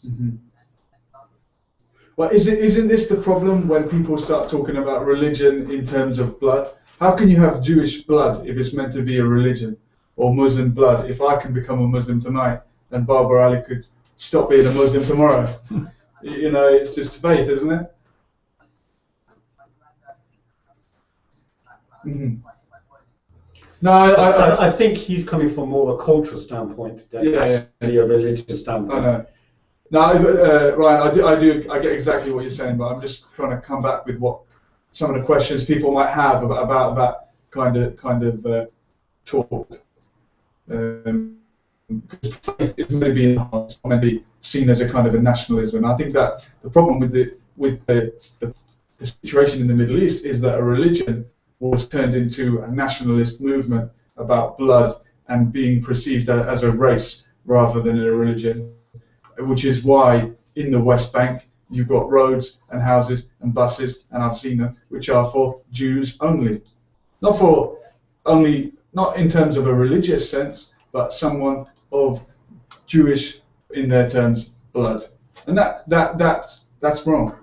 Mhm. Well, isn't this the problem when people start talking about religion in terms of blood? How can you have Jewish blood if it's meant to be a religion, or Muslim blood? If I can become a Muslim tonight, then Barbara Ali could stop being a Muslim tomorrow. You know, it's just faith, isn't it? Mhm. No, I think he's coming from more a cultural standpoint than actually a religious standpoint. I know. No, Ryan, I get exactly what you're saying, but I'm just trying to come back with what some of the questions people might have about that kind of talk. It's maybe enhanced, maybe seen as a kind of a nationalism. I think that the problem with the situation in the Middle East is that a religion was turned into a nationalist movement about blood and being perceived as a race rather than a religion, which is why in the West Bank you've got roads and houses and buses, and I've seen them, which are for Jews only. Not in terms of a religious sense, but someone of Jewish, in their terms, blood. And that's wrong.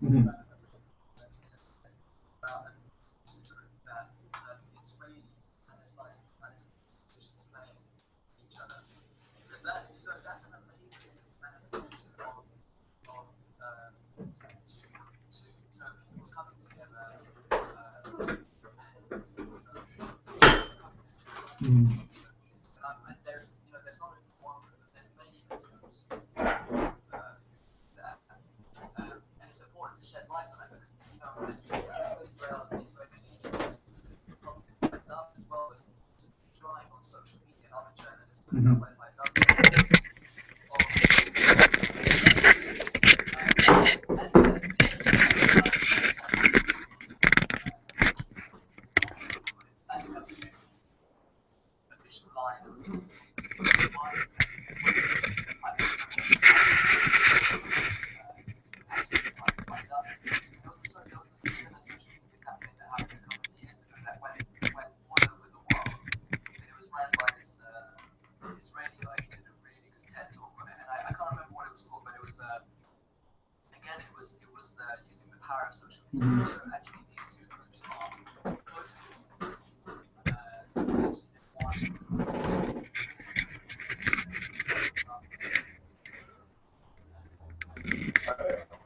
Mm-hmm. Mm-hmm. Mm-hmm.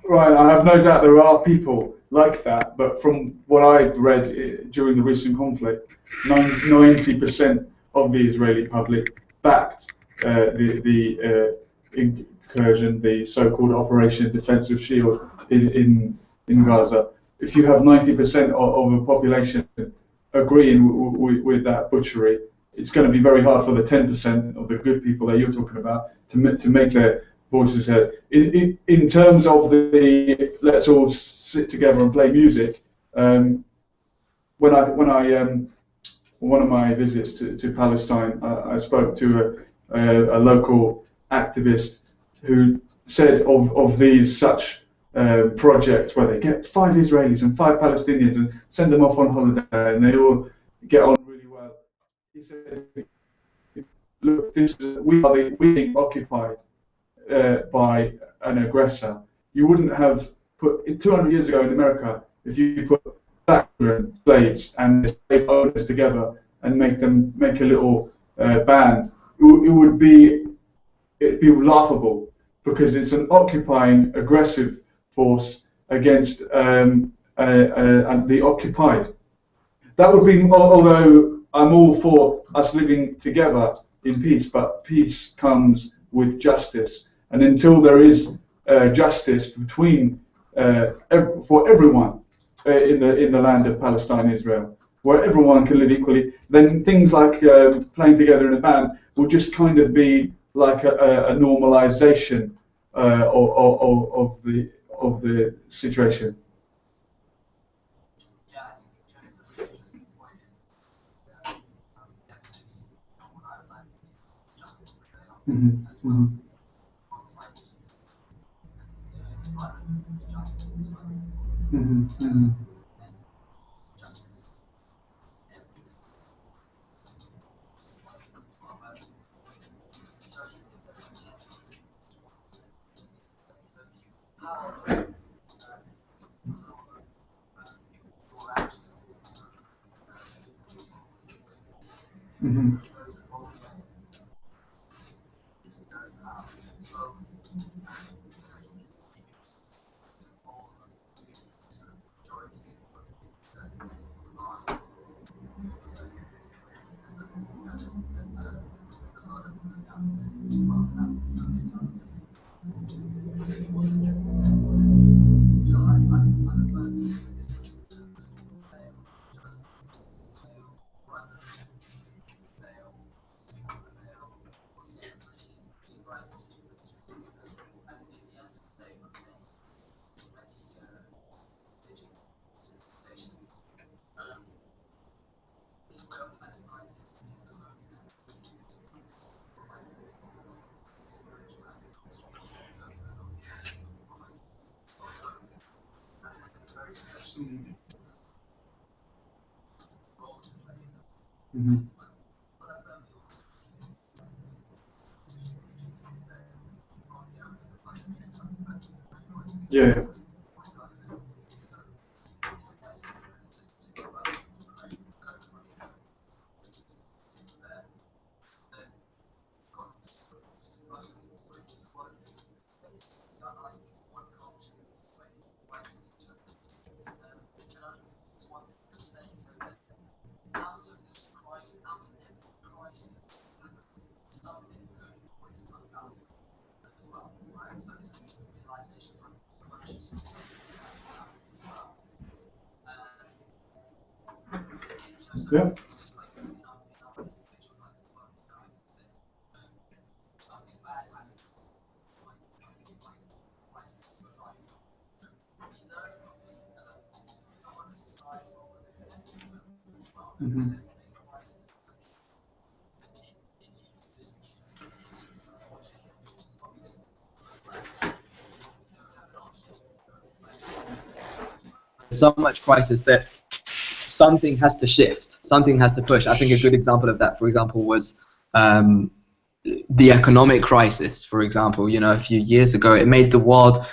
Right, I have no doubt there are people like that, but from what I've read during the recent conflict, 90% of the Israeli public backed the incursion, the so-called Operation Defensive Shield in Gaza. If you have 90% of the population agreeing with that butchery, it's going to be very hard for the 10% of the good people that you're talking about to make their voices heard. In terms of the let's all sit together and play music, when I one of my visits to Palestine, I spoke to a local activist who said of these such projects where they get 5 Israelis and 5 Palestinians and send them off on holiday and they all get on really well. He said, look, we being occupied by an aggressor. You wouldn't have put 200 years ago in America, if you put black slaves and slave owners together and make a little band, it'd be laughable because it's an occupying aggressive force against the occupied. That would be, although I'm all for us living together in peace, but peace comes with justice. And until there is justice between for everyone in the land of Palestine, Israel, where everyone can live equally, then things like playing together in a band will just kind of be like a normalization of the situation. Mm-hmm. Mm-hmm. Mhm, mhm. Mhm. Mhm. Yeah. Yeah. Mhm. So much crisis that something has to shift, something has to push. I think a good example of that, for example, was um, the economic crisis, for example. A few years ago, it made the world,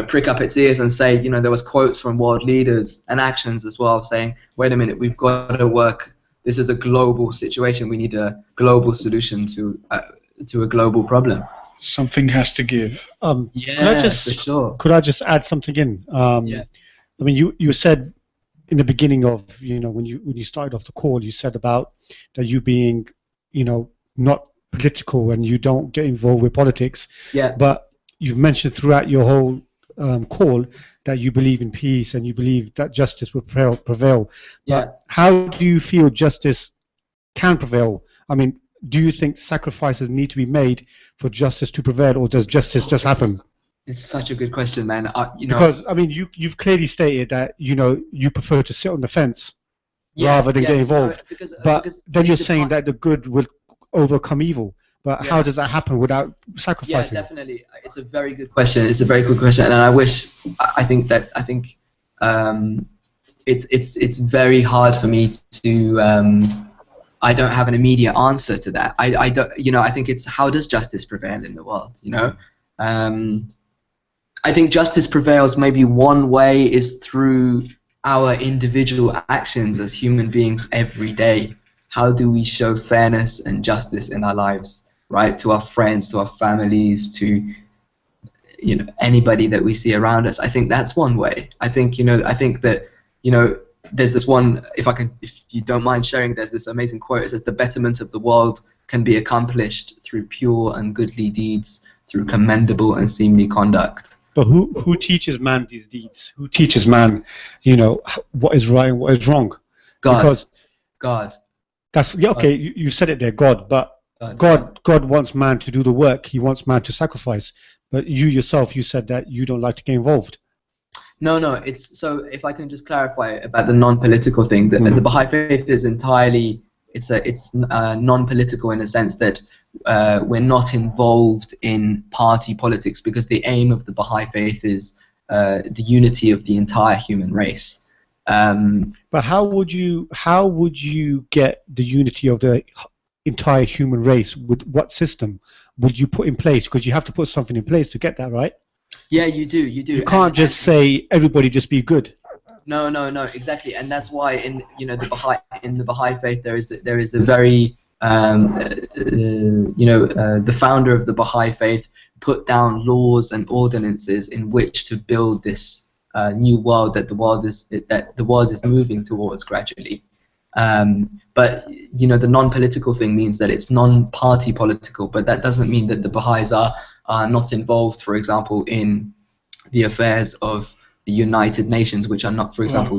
prick up its ears and say, there was quotes from world leaders and actions as well saying, wait a minute, we've got to work. This is a global situation. We need a global solution to a global problem. Something has to give. Yeah, for sure. Could I just add something in? Yeah. I mean, you said in the beginning of, when you started off the call, you said about that you being, not political and you don't get involved with politics. Yeah. But you've mentioned throughout your whole call that you believe in peace and you believe that justice will prevail. Yeah. But how do you feel justice can prevail? I mean, do you think sacrifices need to be made for justice to prevail, or does justice just happen? It's such a good question, man. Because I mean, you've clearly stated that you prefer to sit on the fence rather than get involved. But then you're saying that the good will overcome evil. But how does that happen without sacrificing? Yeah, definitely. It's a very good question. It's a very good question, and I think it's very hard for me to. I don't have an immediate answer to that. I don't. I think it's how does justice prevail in the world? I think justice prevails maybe one way is through our individual actions as human beings every day. How do we show fairness and justice in our lives, right? To our friends, to our families, to anybody that we see around us. I think that's one way. I think that there's this one, if you don't mind sharing, there's this amazing quote. It says the betterment of the world can be accomplished through pure and goodly deeds, through commendable and seemly conduct. But who teaches man these deeds? Who teaches man, what is right and what is wrong? God. Because God. That's okay. You said it there, God. But God wants man to do the work. He wants man to sacrifice. But you yourself, you said that you don't like to get involved. No. It's so. If I can just clarify about the non-political thing, that the Baha'i faith is entirely. It's non-political in a sense that we're not involved in party politics, because the aim of the Baha'i faith is the unity of the entire human race. But how would you get the unity of the entire human race? With what system would you put in place? Because you have to put something in place to get that, right? Yeah, you do. You can't just say everybody just be good. No, exactly, and that's why in the Baha'i faith there is a very the founder of the Baha'i faith put down laws and ordinances in which to build this new world that the world is moving towards gradually. But the non-political thing means that it's non-party political, but that doesn't mean that the Baha'is are not involved, for example, in the affairs of the United Nations, which are not, for example,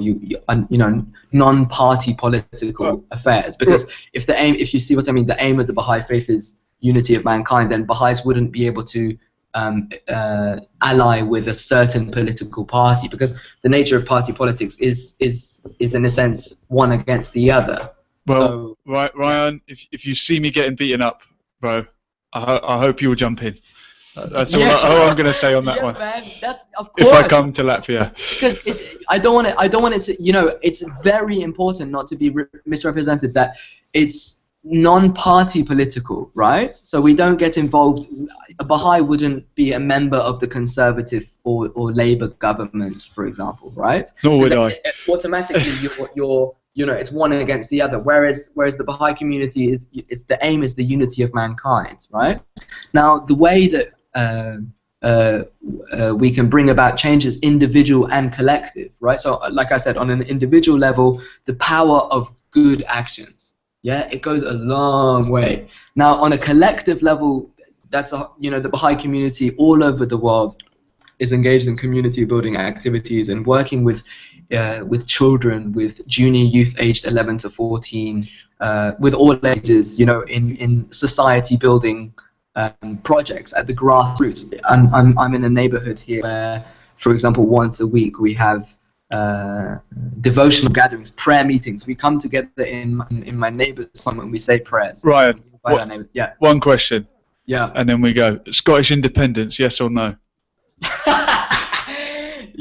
non-party political affairs. Because if you see what I mean, the aim of the Baha'i faith is unity of mankind, then Baha'is wouldn't be able to ally with a certain political party, because the nature of party politics is in a sense one against the other. Well, so, Ryan, if you see me getting beaten up, bro, I hope you will jump in. That's all I'm going to say on that one. Man, that's, of course. If I come to Latvia, because I don't want it to. It's very important not to be misrepresented that it's non-party political, right? So we don't get involved. A Baha'i wouldn't be a member of the Conservative or Labour government, for example, right? Nor would I. Automatically, you're it's one against the other. Whereas the Baha'i community is the aim is the unity of mankind, right? Now the way that we can bring about changes, individual and collective, right? So, like I said, on an individual level, the power of good actions, it goes a long way. Now, on a collective level, that's the Baha'i community all over the world is engaged in community building activities and working with children, with junior youth aged 11 to 14, with all ages, in society building projects at the grassroots. I'm in a neighborhood here where, for example, once a week we have devotional gatherings, prayer meetings. We come together in my neighbor's home and we say prayers. Ryan, one question. Yeah. And then we go. Scottish independence, yes or no?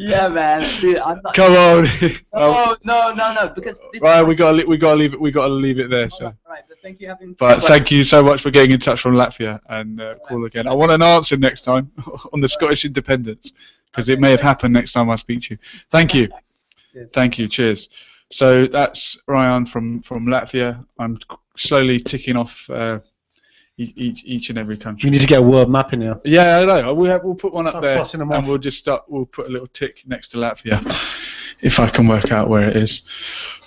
Yeah, man. Dude, I'm not. Come on. No. Because this. Right, we gotta leave it there. So. Right, but thank you thank you so much for getting in touch from Latvia and call again. I want an answer next time on the Scottish independence, because it may have happened next time I speak to you. Thank you. Cheers. Thank you. Cheers. So that's Ryan from Latvia. I'm slowly ticking off. Each and every country. You need to get a world map in here. Yeah, I know. We'll put one up there, and we'll just start. We'll put a little tick next to Latvia, if I can work out where it is.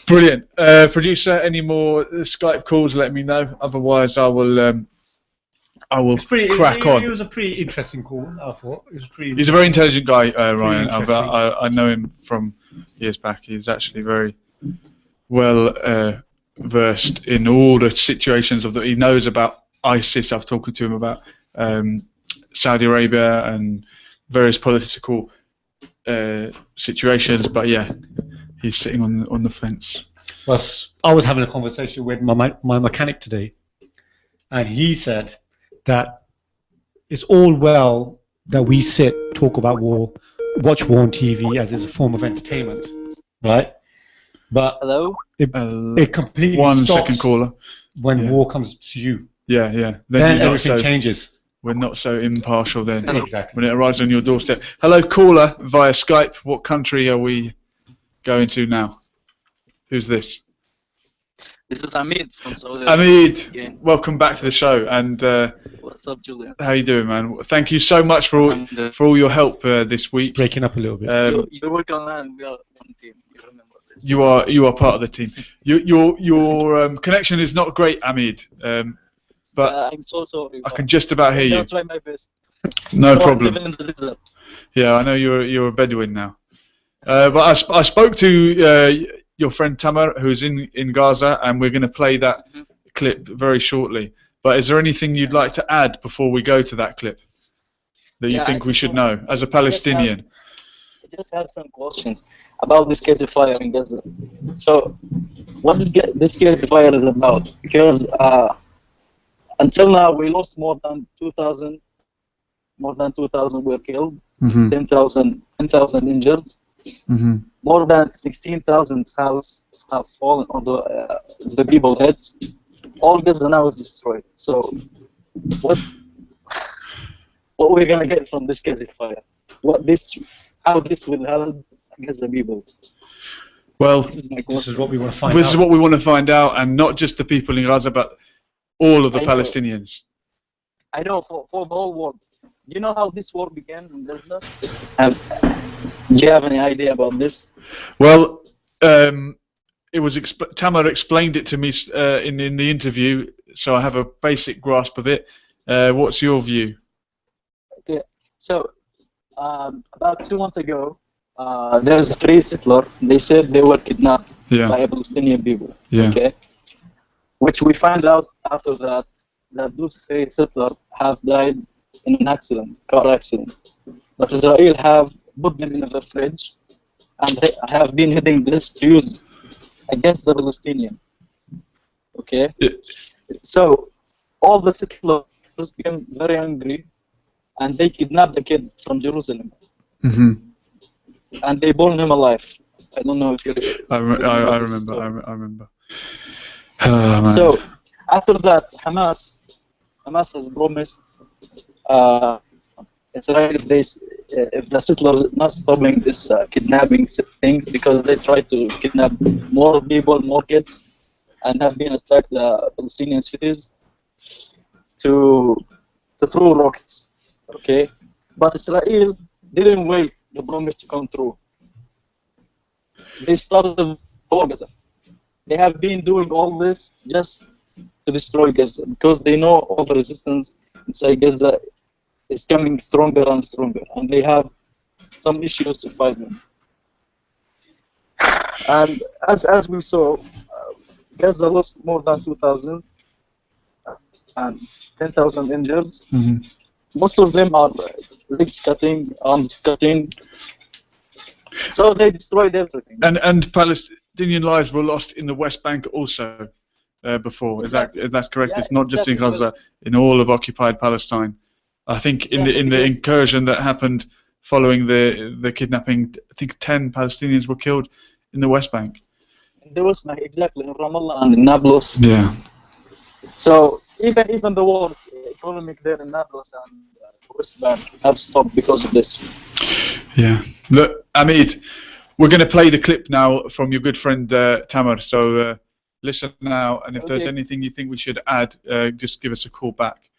Brilliant, producer. Any more Skype calls? Let me know. Otherwise, I will crack on. It was a pretty interesting call. I thought it was pretty. He's a very intelligent guy, Ryan. I know him from years back. He's actually very well versed in all the situations of that. He knows about ISIS. I've talked to him about Saudi Arabia and various political situations, but yeah, he's sitting on the fence. Well, I was having a conversation with my mechanic today, and he said that it's all well that we talk about war, watch war on TV as is a form of entertainment, right? But it completely One stops second caller. when war comes to you. Yeah. Then everything changes. We're not so impartial then. Exactly. When it arrives on your doorstep. Hello, caller via Skype. What country are we going to now? Who's this? This is Hamid from Saudi Hamid, again. Welcome back to the show. And what's up, Julian? How you doing, man? Thank you so much for all your help this week. Breaking up a little bit. You're working on we are one team. You remember this? You are part of the team. Your connection is not great, Hamid. But I'm so sorry. I can just about hear you. I'll try my best. No problem. I'm living in the desert. Yeah, I know you're a Bedouin now. But I spoke to your friend Tamar, who's in Gaza, and we're going to play that clip very shortly. But is there anything you'd like to add before we go to that clip that you think we should know as a Palestinian? I just have some questions about this ceasefire in Gaza. So, what this ceasefire is about? Because until now, we lost more than 2,000 were killed. 10,000 injured. More than 16,000 houses have fallen on the people's heads. All Gaza now is destroyed. So, what we're gonna get from this ceasefire? How this will help Gaza people? Well, this is what we want to find out. This is what we want to find out, and not just the people in Gaza, but all of the Palestinians. I know, for the whole world. Do you know how this war began in Gaza? Do you have any idea about this? Well, it was Tamar explained it to me in the interview, so I have a basic grasp of it. What's your view? Okay, so about 2 months ago, there's 3 settlers. They said they were kidnapped by Palestinian people. Okay, which we find out after that those 3 settlers have died in an accident, car accident. But Israel have put them in the fridge, and they have been hitting this to use against the Palestinian. Okay, so all the settlers became very angry, and they kidnapped the kid from Jerusalem. And they burned him alive. I don't know if you. I remember. Oh, so after that, Hamas has promised Israel if the settlers not stopping this kidnapping things, because they try to kidnap more people, more kids, and have been attacked the Palestinian cities to throw rockets. Okay, but Israel didn't wait the promise to come through. They started the war Gaza. They have been doing all this just to destroy Gaza, because they know all the resistance inside Gaza is coming stronger and stronger, and they have some issues to fight them. And as we saw, Gaza lost more than 2,000 and 10,000 injured. Most of them are legs cutting, arms cutting. So they destroyed everything. And Palestinian lives were lost in the West Bank also before. Exactly. Is that correct? Yeah, it's not just in Gaza, in all of occupied Palestine. I think in the incursion that happened following the kidnapping, I think 10 Palestinians were killed in the West Bank. In the West Bank, exactly, in Ramallah and in Nablus. Yeah. So even the war economic there in Nablus and the West Bank have stopped because of this. Yeah. Look, Hamid, we're going to play the clip now from your good friend Tamar. So listen now, and if there's anything you think we should add, just give us a call back.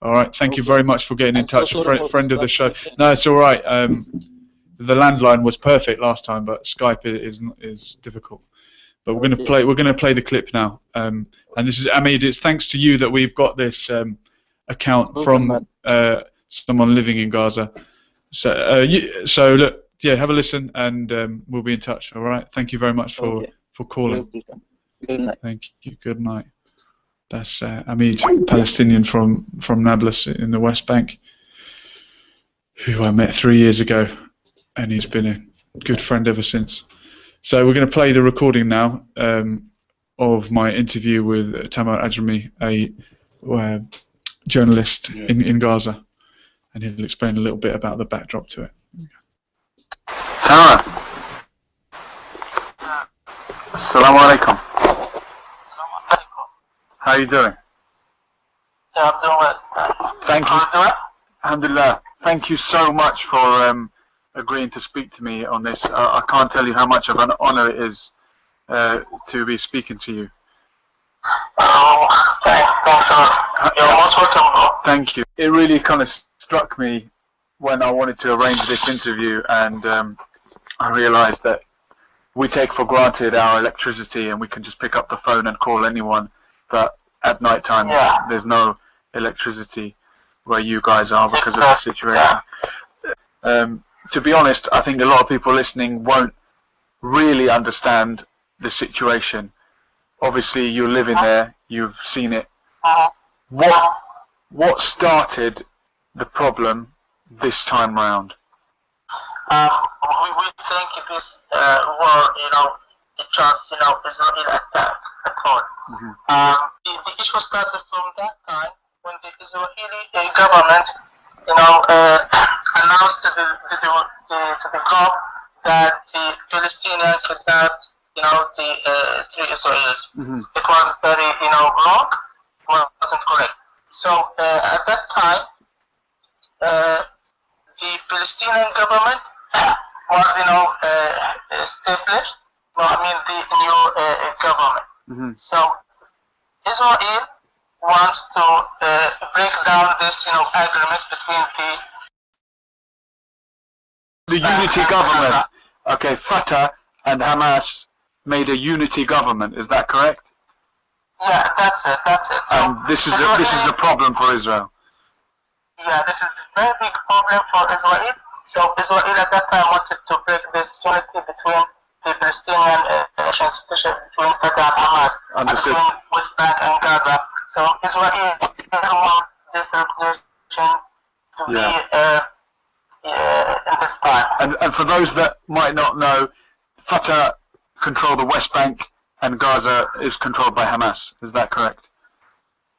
All right. Thank you very much for getting in touch, friend of the show. No, it's all right. The landline was perfect last time, but Skype is difficult. But we're going to play the clip now. And this is Hamid. It's thanks to you that we've got this account from someone living in Gaza. So look, yeah, have a listen, and we'll be in touch. All right. Thank you very much for calling. Good night. Thank you. Good night. That's Hamid, Palestinian from Nablus in the West Bank, who I met 3 years ago, and he's been a good friend ever since. So we're going to play the recording now of my interview with Tamar Ajrami, a journalist in Gaza, and he'll explain a little bit about the backdrop to it. Tamar. Assalamu alaikum. How are you doing? Yeah, I'm doing well. Thank you. Alhamdulillah. Thank you so much for agreeing to speak to me on this. I can't tell you how much of an honor it is to be speaking to you. Oh, thanks a lot. You're most welcome. Thank you. It really kind of struck me when I wanted to arrange this interview, and I realized that we take for granted our electricity and we can just pick up the phone and call anyone, but at night time there's no electricity where you guys are because of the situation. To be honest, I think a lot of people listening won't really understand the situation. Obviously, you're living there, you've seen it. What started the problem this time round? We think this war, it just, Israel attack at all. The issue started from that time when the Israeli government, announced to the globe that the Palestinian kidnapped, the 3 Israelis. It was very, wrong. Wasn't correct. So at that time, the Palestinian government was, established. No, I mean the new government. So Israel wants to break down this, agreement between the unity government. Okay, Fatah and Hamas made a unity government. Is that correct? Yeah, that's it. So and this is a problem for Israel. Yeah, this is a very big problem for Israel. So Israel at that time wanted to break this unity between the Palestinian nations, especially between Fatah and Hamas, and between West Bank and Gaza. So Israel wants this regulation to be in this time. And for those that might not know, Fatah control the West Bank and Gaza is controlled by Hamas. Is that correct?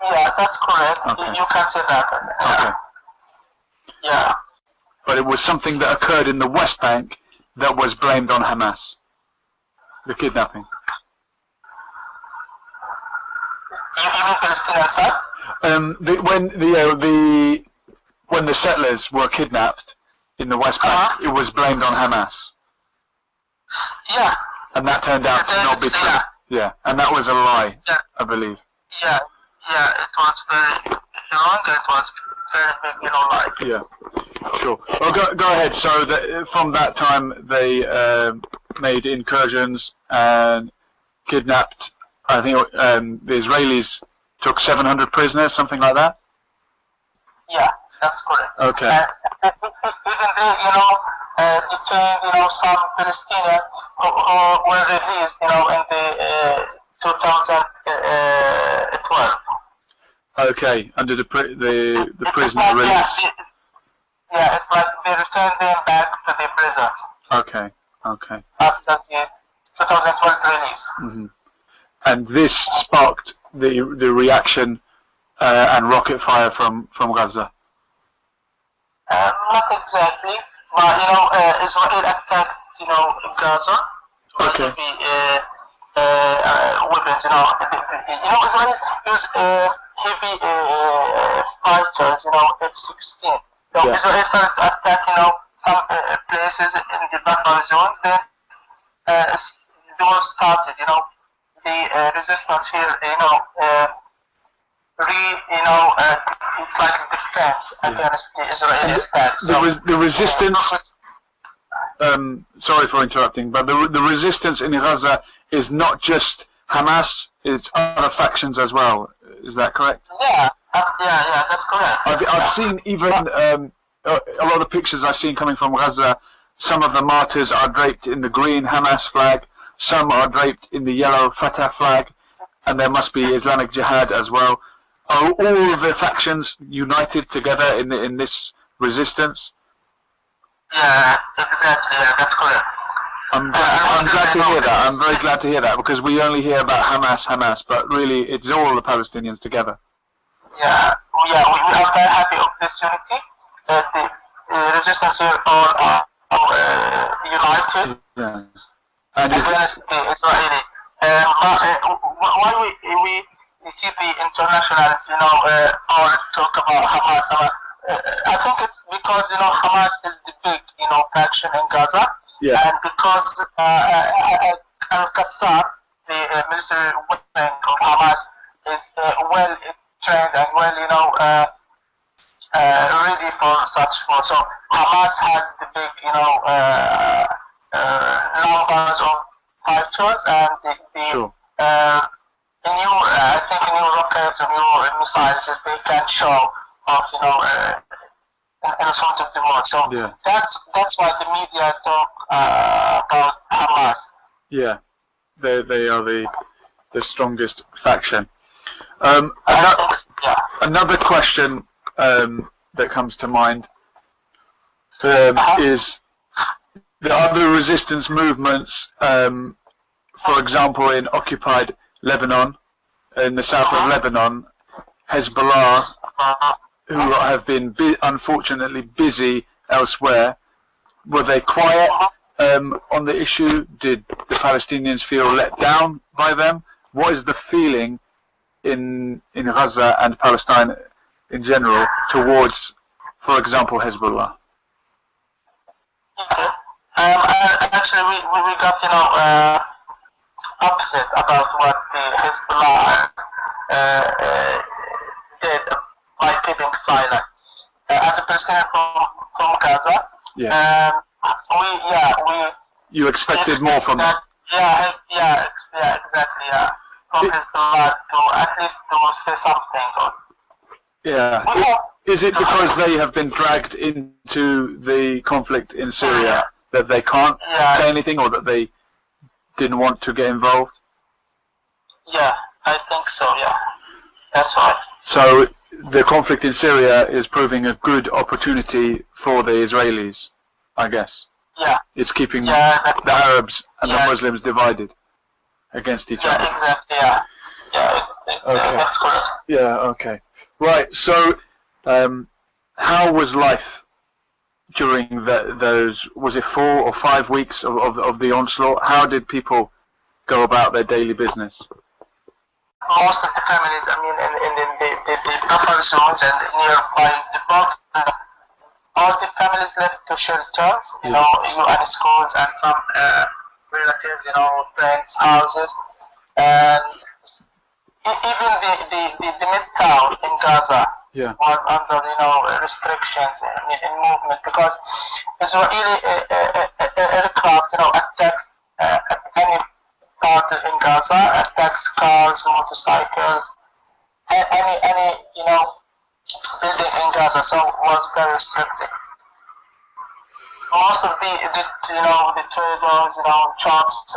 Yeah, that's correct. Okay. You can say that. Okay. Yeah. But it was something that occurred in the West Bank that was blamed on Hamas. The kidnapping. You mean Palestinian side? When the settlers were kidnapped in the West Bank, it was blamed on Hamas. Yeah. And that turned out to not be true. Yeah, and that was a lie, I believe. Yeah, it was very wrong. It was very big, lie. Yeah, sure. Well, go ahead. So from that time, they made incursions and kidnapped. I think the Israelis took 700 prisoners, something like that. Yeah, that's correct. Okay. Even they, detained, some Palestinians who were released, in the 2012. Okay, under the prisoner release. Yeah, it's like they returned them back to the prisons. Okay. After the 2012 release. And this sparked the reaction and rocket fire from Gaza. Not exactly, but Israel attacked, Gaza. Okay. Weapons, Israel used heavy fighters, F-16. So Israel started to attack, some places in the buffer zones. Then the war started, the resistance here, it's like defense against the Israeli attack. So the resistance. Sorry for interrupting, but the resistance in Gaza is not just Hamas; it's other factions as well. Is that correct? Yeah, that's correct. I've seen even a lot of pictures I've seen coming from Gaza. Some of the martyrs are draped in the green Hamas flag. Some are draped in the yellow Fatah flag, and there must be Islamic Jihad as well. Are all of the factions united together in this resistance? Yeah, exactly. Yeah, that's correct. I'm glad to hear that. I'm very glad to hear that, because we only hear about Hamas, but really it's all the Palestinians together. Yeah, we are very happy of this unity. The resistance here are united against the Israeli. Why we see the internationals, all talk about Hamas. I think it's because Hamas is the big faction in Gaza, and because Al-Qassam, the military wing of Hamas, is well trained and well ready for such war. So Hamas has the big numbers of fighters and the new rockets and new missiles that they can show of in front of the world. So that's why the media talk about Hamas. Yeah, they are the strongest faction. Another question that comes to mind is the other resistance movements. For example, in occupied Lebanon, in the south of Lebanon, Hezbollah, who have been unfortunately busy elsewhere, were they quiet on the issue? Did the Palestinians feel let down by them? What is the feeling in Gaza and Palestine in general towards, for example, Hezbollah? Okay. Actually, we got upset about what the Hezbollah did by keeping silent. As a person from Gaza, you expected more from them. Yeah, exactly. Yeah, from Hezbollah to at least to say something. Yeah. Is it because they have been dragged into the conflict in Syria that they can't say anything, or that they didn't want to get involved? Yeah, I think so, yeah. That's right. So the conflict in Syria is proving a good opportunity for the Israelis, I guess. Yeah. It's keeping the Arabs and the Muslims divided against each other. Yeah, exactly, yeah. Yeah, that's correct. Yeah, okay. Right, so how was life during those, was it 4 or 5 weeks of the onslaught? How did people go about their daily business? Most of the families, I mean, in the buffer zones and nearby the border, all the families left to shelters, UN schools and some relatives, friends' houses, and even the midtown in Gaza was under restrictions in movement, because Israeli aircraft attacks at any part in Gaza, attacks cars, motorcycles, any building in Gaza, so it was very restricted. Most of the traders, shops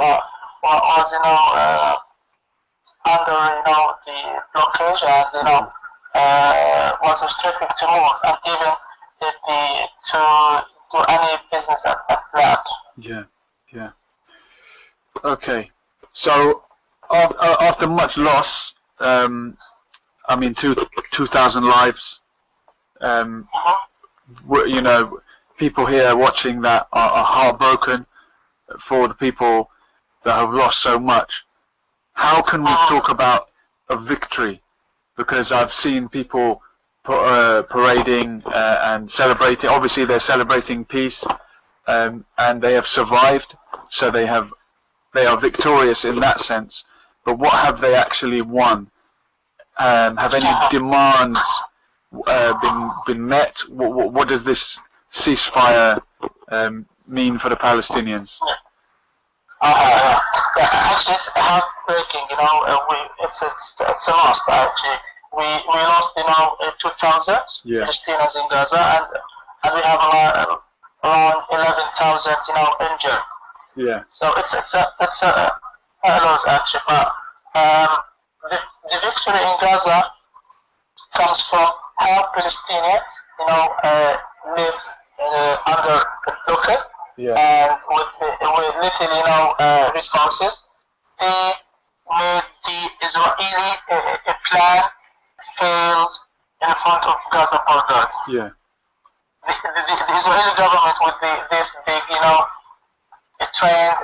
was under the blockage, and was restricted to move, and even to do any business at that. Yeah. Okay. So after much loss, I mean 2,000 lives. People here watching that are heartbroken for the people that have lost so much. How can we talk about a victory? Because I've seen people parading and celebrating. Obviously, they're celebrating peace, and they have survived, so they are victorious in that sense. But what have they actually won? Have any demands been met? What does this ceasefire mean for the Palestinians? Actually, it's heartbreaking. It's a loss. Actually, we lost 2,000 Palestinians in Gaza, and we have around 11,000 injured. Yeah. So it's a loss actually, but the victory in Gaza comes from how Palestinians live under blockade. And with little, resources, they made the Israeli plan failed in front of Gaza borders. Yeah. The Israeli government with this big, trained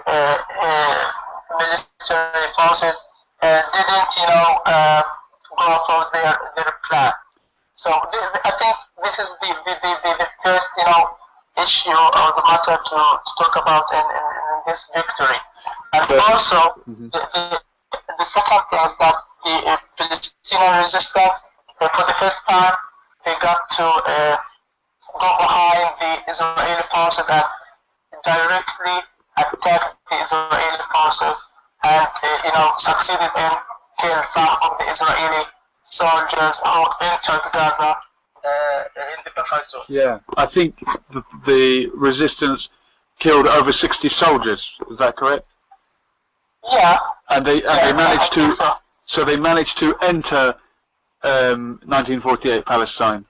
military forces didn't, go for their plan. So I think this is the first, issue or the matter to talk about in this victory. And also, the second thing is that the Palestinian resistance, for the first time, they got to go behind the Israeli forces and directly attack the Israeli forces, and succeeded in killing some of the Israeli soldiers who entered Gaza in the buffer zone. Yeah, I think the resistance killed over 60 soldiers. Is that correct? Yeah. And they managed to. So they managed to enter 1948 Palestine,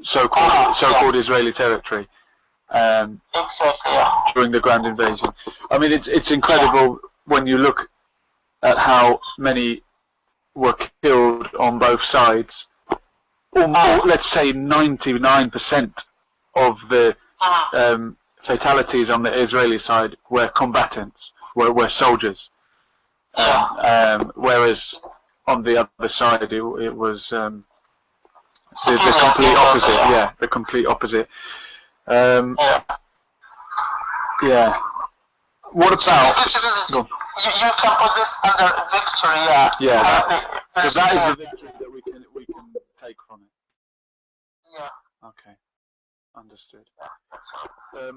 so-called Israeli territory. Exactly. Yeah. During the ground invasion. I mean, it's incredible when you look at how many were killed on both sides. Or more, let's say 99% of the fatalities on the Israeli side were combatants, were soldiers. Whereas on the other side, it was the complete opposite. Yeah, the complete opposite. Yeah. What about? You can put this under victory. Yeah. So that is the victory that we can take from it. Yeah. Okay. Understood. That's right.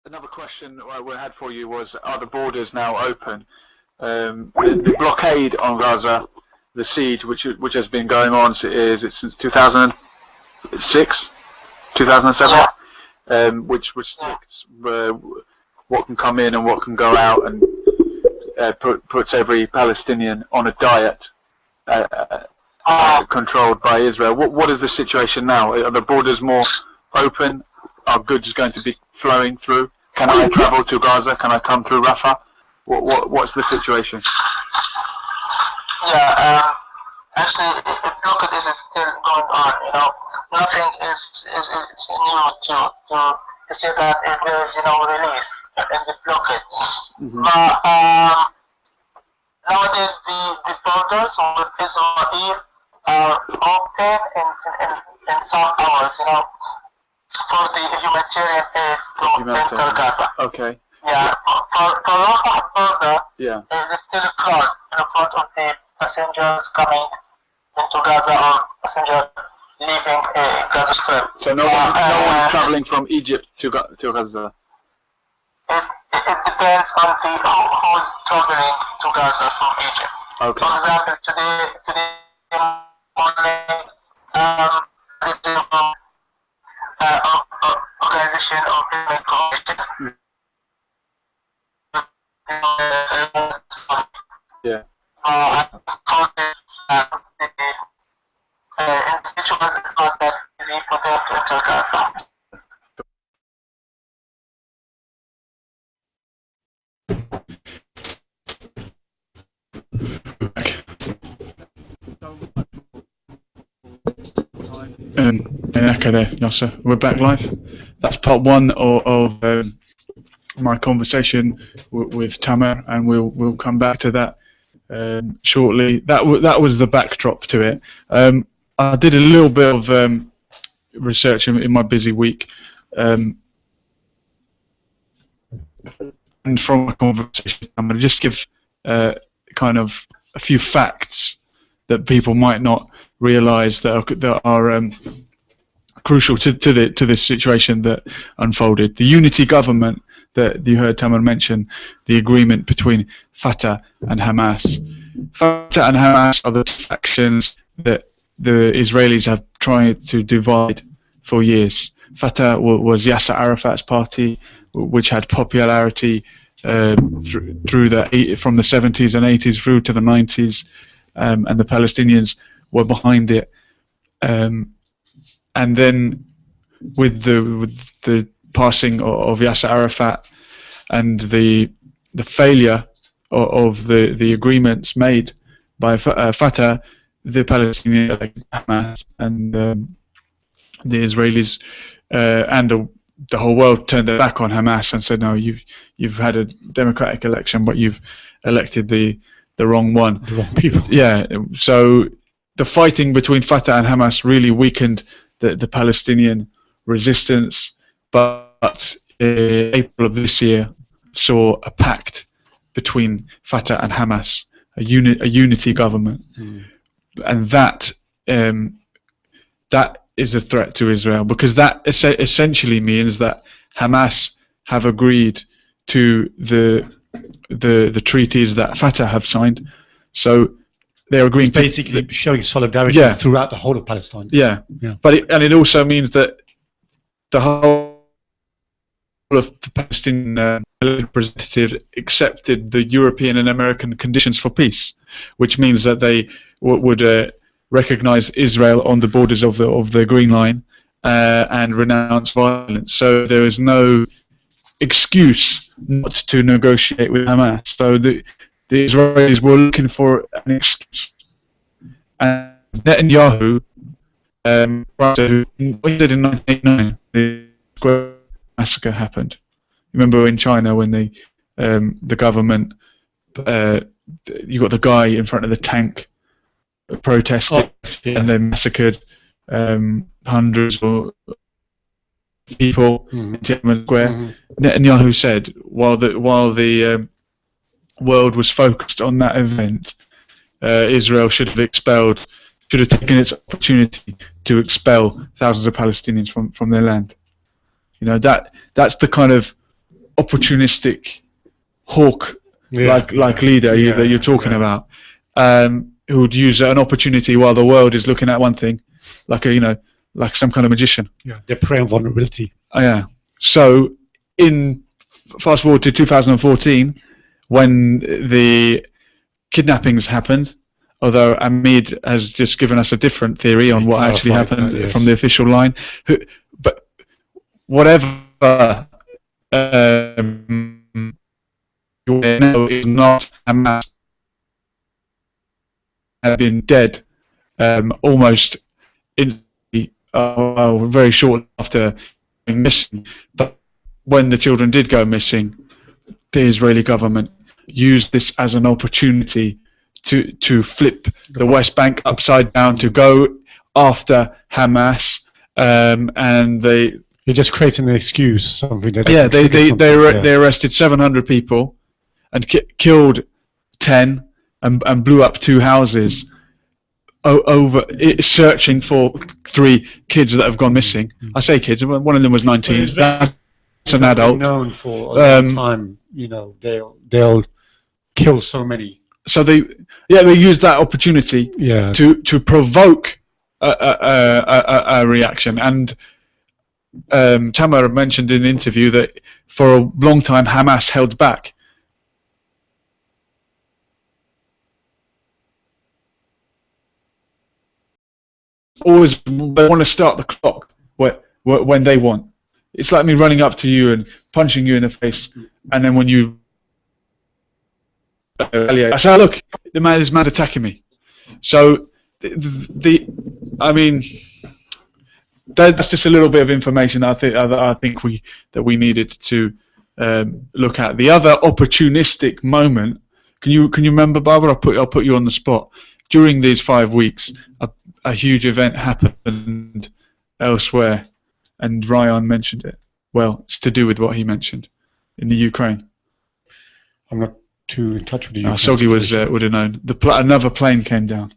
Another question we had for you was: are the borders now open? The blockade on Gaza, the siege, which has been going on since 2006, 2007, which restricts what can come in and what can go out, and puts every Palestinian on a diet controlled by Israel. What is the situation now? Are the borders more open? Are goods going to be flowing through? Can I travel to Gaza? Can I come through Rafah? What's the situation? Yeah, actually, the blockade is still going on. Nothing is new to say that there is release in the blockade. But nowadays the borders with Israel are open in some hours. For the humanitarian aids to enter Gaza. Okay. Yeah, for Rafah border, it is still closed in front of the passengers coming into Gaza or passengers leaving Gaza Strip. So no one traveling from Egypt to Gaza? It depends on who's traveling to Gaza from Egypt. Okay. For example, today morning, organization of human coalition. Yeah. Individuals, it's not that easy for them to enter Gaza. An echo there, Yasser. We're back live. That's part one of my conversation with Tamer, and we'll come back to that shortly. That was the backdrop to it. I did a little bit of research in my busy week, and from my conversation, I'm going to just give kind of a few facts that people might not realise that are crucial to this situation that unfolded. The unity government that you heard Tamer mention, the agreement between Fatah and Hamas. Fatah and Hamas are the factions that the Israelis have tried to divide for years. Fatah was Yasser Arafat's party, which had popularity from the 70s and 80s through to the 90s, and the Palestinians were behind it. And then with the passing of Yasser Arafat and the failure of the agreements made by Fatah, the Palestinians, like Hamas, and the Israelis and the whole world turned their back on Hamas and said, no, you've had a democratic election, but you've elected the wrong one. The wrong people. Yeah. So the fighting between Fatah and Hamas really weakened the Palestinian resistance, but April of this year saw a pact between Fatah and Hamas, a unity government, and that is a threat to Israel, because that essentially means that Hamas have agreed to the treaties that Fatah have signed. So they're agreeing basically showing solidarity throughout the whole of Palestine. Yeah. But it also means that the whole of the Palestinian representatives accepted the European and American conditions for peace, which means that they would recognize Israel on the borders of the Green Line and renounce violence. So there is no excuse not to negotiate with Hamas. So the Israelis were looking for an excuse. And Netanyahu, what he did in 1989, Square massacre happened. Remember in China when the government, you got the guy in front of the tank protesting, and they massacred hundreds of people in Tiananmen Square. Netanyahu said, while the world was focused on that event, Israel should have taken its opportunity to expel thousands of Palestinians from their land. You know, that's the kind of opportunistic hawk like leader that you're talking about, who would use an opportunity while the world is looking at one thing, like some kind of magician. Yeah, they prey on vulnerability. Yeah. So fast forward to 2014, when the kidnappings happened, although Amid has just given us a different theory on what actually happened from the official line. But whatever you know is not Hamas have been dead almost instantly, very short after going missing. But when the children did go missing, the Israeli government used this as an opportunity to flip the West Bank upside down, to go after Hamas, and they just creating an excuse. Something that they arrested 700 people and killed 10 and blew up 2 houses searching for 3 kids that have gone missing. I say kids, one of them was 19. That's an adult. Known for a long time, you know, they'll kill so many. So they used that opportunity to provoke a reaction. And Tamar mentioned in an interview that for a long time Hamas held back. Always they want to start the clock when they want. It's like me running up to you and punching you in the face, and then when you I say, look, this man's attacking me. So I mean, that's just a little bit of information that I think we needed to look at. The other opportunistic moment, can you remember, Barbara? I'll put you on the spot. During these 5 weeks, a huge event happened elsewhere, and Ryan mentioned it. Well, it's to do with what he mentioned in the Ukraine. I'm not too in touch with you. Sogi would have known. Another plane came down.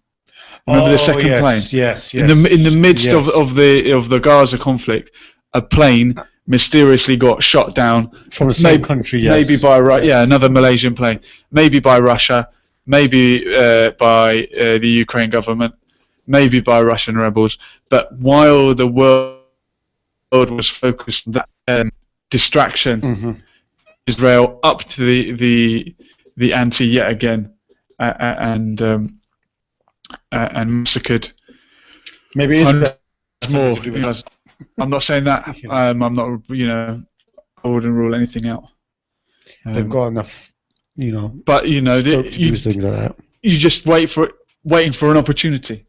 Remember the second plane? Yes. In the midst of the Gaza conflict, a plane mysteriously got shot down from the same country. Yes. Maybe by another Malaysian plane. Maybe by Russia. Maybe by the Ukraine government. Maybe by Russian rebels. But while the world was focused on that distraction, Israel upped the ante yet again, and massacred. Maybe it's more. I'm not saying that. I'm not. I wouldn't rule anything out. They've got enough. But things like that. You just waiting for an opportunity.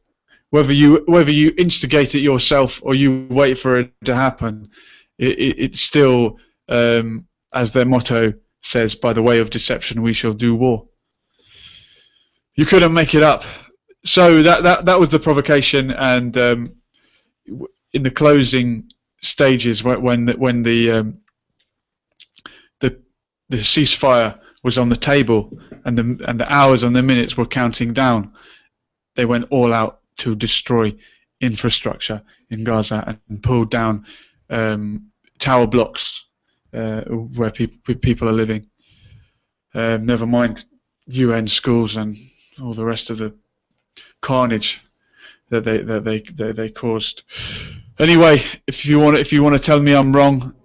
Whether you instigate it yourself or you wait for it to happen, it's still, as their motto says, by the way of deception we shall do war. You couldn't make it up. So that was the provocation, and in the closing stages, when the ceasefire was on the table and the hours and the minutes were counting down, they went all out to destroy infrastructure in Gaza and pulled down tower blocks where people are living. Never mind UN schools and all the rest of the carnage that they caused. Anyway, if you want to tell me I'm wrong,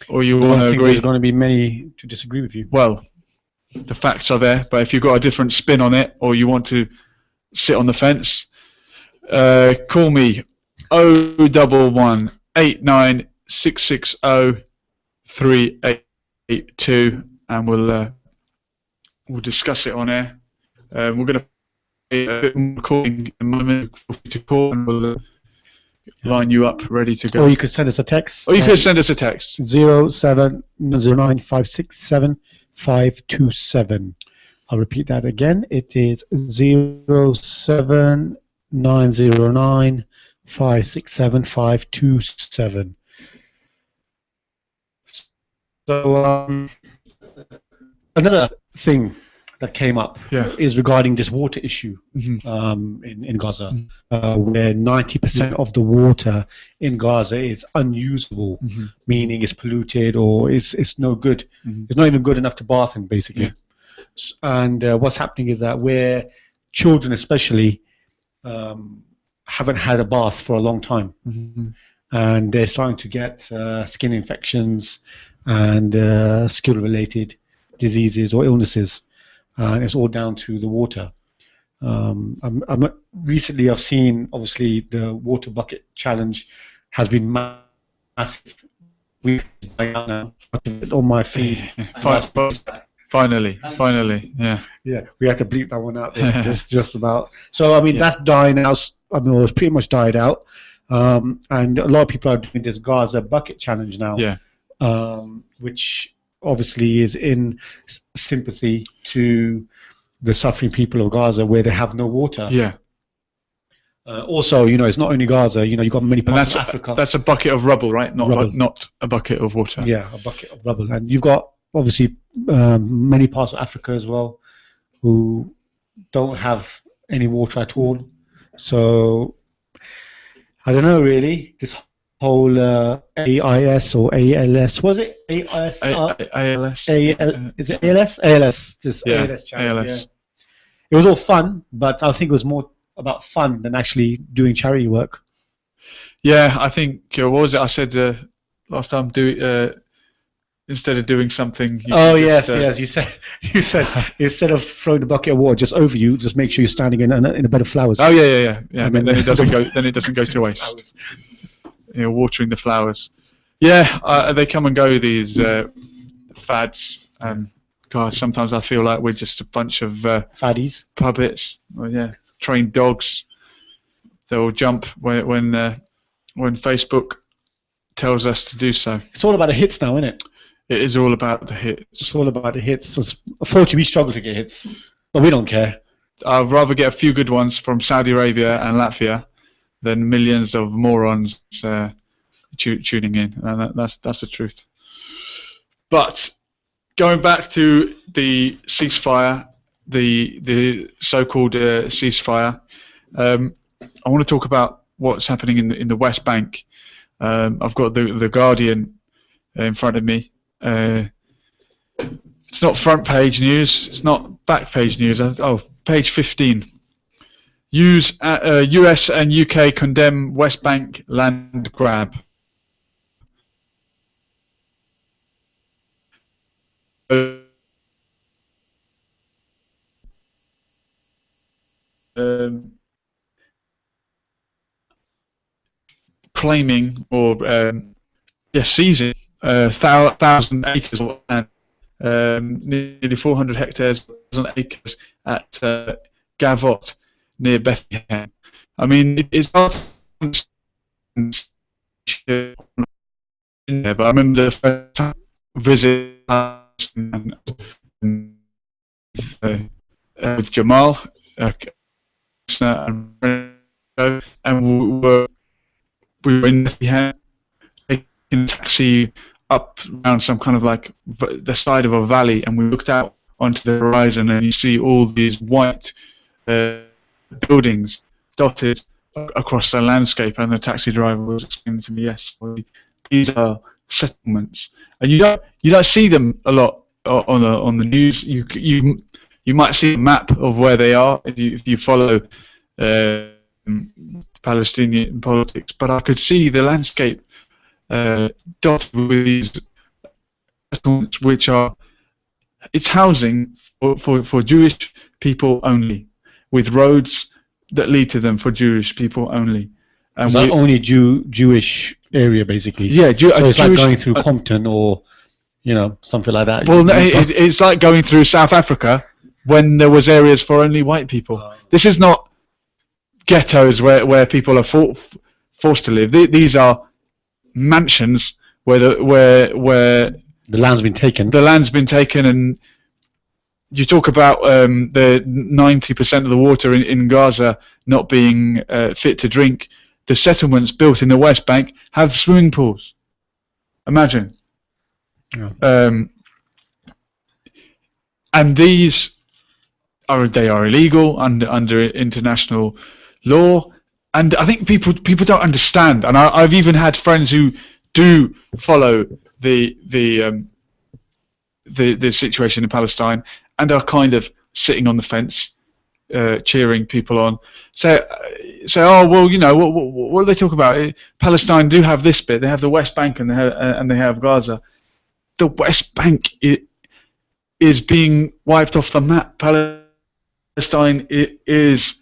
or you want to agree, there's going to be many to disagree with you. Well, the facts are there, but if you've got a different spin on it, or you want to sit on the fence, call me 011 89 660 382, and we'll discuss it on air. We're going to be a bit more recording in a moment. Feel free to call, and line you up, ready to go. Or you could send us a text. Or you could send us a text. 079067527. I'll repeat that again. It is 07909567527. So another thing that came up is regarding this water issue in Gaza, where 90% of the water in Gaza is unusable, meaning it's polluted or it's no good. It's not even good enough to bath in, basically. And what's happening is that where children especially haven't had a bath for a long time, and they're starting to get skin infections and skill-related diseases or illnesses. And it's all down to the water. Recently, I've seen, obviously, the water bucket challenge has been massive. We've on my feed. Finally, yeah. Yeah, we had to bleep that one out there, just about. So, I mean, that's dying out. I mean, it's pretty much died out. And a lot of people are doing this Gaza bucket challenge now, which obviously is in sympathy to the suffering people of Gaza where they have no water. Also, it's not only Gaza. You've got many parts of Africa. That's a bucket of rubble, right? Not a bucket of water. Yeah, a bucket of rubble. And you've got obviously many parts of Africa as well who don't have any water at all. So I don't know really. This whole AIS or ALS, was it AIS? ALS. Is it ALS? ALS, just ALS challenge. ALS. It was all fun, but I think it was more about fun than actually doing charity work. Yeah, I think what was it? I said last time, instead of doing something. Yes. You said instead of throwing the bucket of water just over you, just make sure you're standing in a bed of flowers. Oh yeah. And then it doesn't go. Then it doesn't go to waste. Watering the flowers. Yeah, they come and go, these fads. God, sometimes I feel like we're just a bunch of faddies, puppets. Trained dogs. They'll jump when Facebook tells us to do so. It's all about the hits now, isn't it? It is all about the hits. It's all about the hits. Unfortunately, we struggle to get hits, but we don't care. I'd rather get a few good ones from Saudi Arabia and Latvia than millions of morons tuning in, and that's the truth. But going back to the ceasefire, the so-called ceasefire, I want to talk about what's happening in the West Bank. I've got the Guardian in front of me. It's not front page news. It's not back page news. Page 15. US and UK condemn West Bank land grab. Claiming or seizing 1,000 acres of land, nearly 400 hectares, 1,000 acres at Gavot near Bethlehem. I mean, it's hard to understand, but I remember the first time visit with Jamal and we were in Bethlehem, taking a taxi up around some kind of like the side of a valley, and we looked out onto the horizon, and you see all these white buildings dotted across the landscape, and the taxi driver was explaining to me, yes, these are settlements, and you don't see them a lot on the news. You might see a map of where they are if you follow Palestinian politics, but I could see the landscape dotted with these settlements, which it's housing for Jewish people only, with roads that lead to them for Jewish people only. And so only Jewish area, basically. Yeah, so it's like going through Compton or something like that. Well, it's like going through South Africa when there was areas for only white people. This is not ghettos where people are forced to live. These are mansions where the land's been taken. The land's been taken, and you talk about the 90% of the water in Gaza not being fit to drink. The settlements built in the West Bank have swimming pools. Imagine. Yeah. And these are illegal under international law, and I think people don't understand. And I've even had friends who do follow the situation in Palestine and are kind of sitting on the fence, cheering people on. Say, oh well, you know, what do they talk about? Palestine do have this bit. They have the West Bank and they have Gaza. The West Bank is being wiped off the map. Palestine it's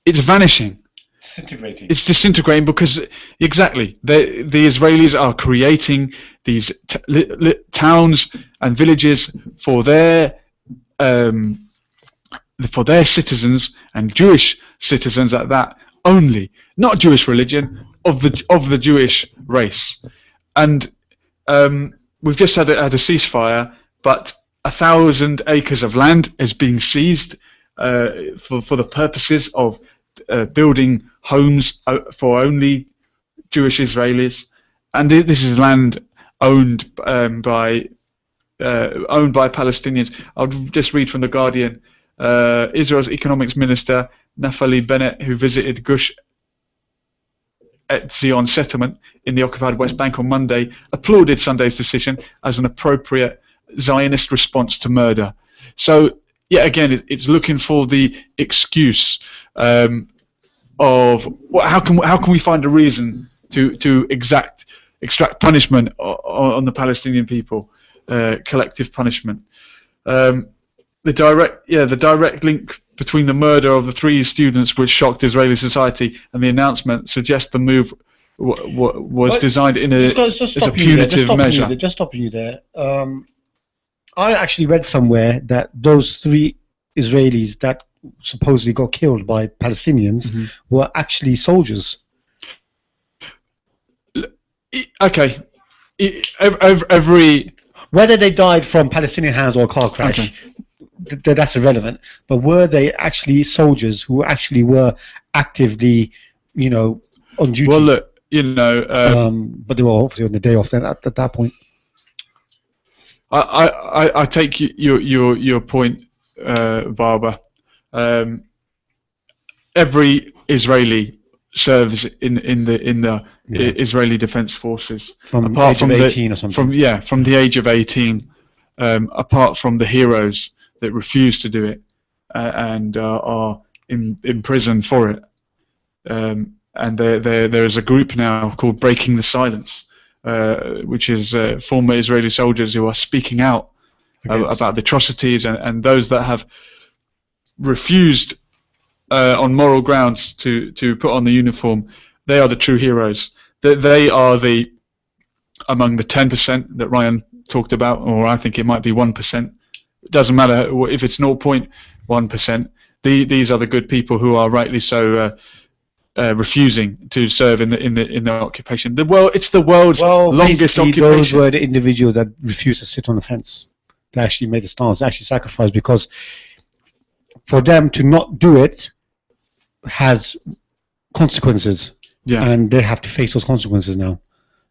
vanishing. Disintegrating. It's disintegrating because exactly the Israelis are creating these towns and villages for their citizens, and Jewish citizens at that only, not Jewish religion, of the Jewish race. And we've just had a ceasefire, but 1,000 acres of land is being seized for the purposes of building homes for only Jewish Israelis, and this is land owned by Palestinians. I'll just read from The Guardian. Israel's economics minister Naftali Bennett, who visited Gush Etzion settlement in the occupied West Bank on Monday, applauded Sunday's decision as an appropriate Zionist response to murder. So, yeah, again, it's looking for the excuse of how can we find a reason to extract punishment on the Palestinian people, collective punishment. The direct link between the murder of the 3 students, which shocked Israeli society, and the announcement suggests the move was designed as a punitive measure. Just stopping you there. I actually read somewhere that those 3 Israelis that supposedly got killed by Palestinians were actually soldiers. Okay. Every whether they died from Palestinian hands or a car crash, that's irrelevant. But were they actually soldiers who actually were actively, you know, on duty? Well, look, you know, but they were obviously on the day off then at that point. I take your point, Barbara. Every Israeli serves in the Israeli Defense Forces from the age of 18 or something. From the age of 18. Apart from the heroes that refuse to do it and are imprisoned for it, and there is a group now called Breaking the Silence, which is former Israeli soldiers who are speaking out about the atrocities, and those that have refused on moral grounds to put on the uniform. They are the true heroes. They are among the 10% that Ryan talked about, or I think it might be 1%. It doesn't matter if it's 0.1%. These are the good people who are rightly so refusing to serve in the occupation. It's the world's longest occupation. Those were the individuals that refused to sit on the fence. They actually made a stance. They actually sacrificed, because for them to not do it has consequences, and they have to face those consequences now.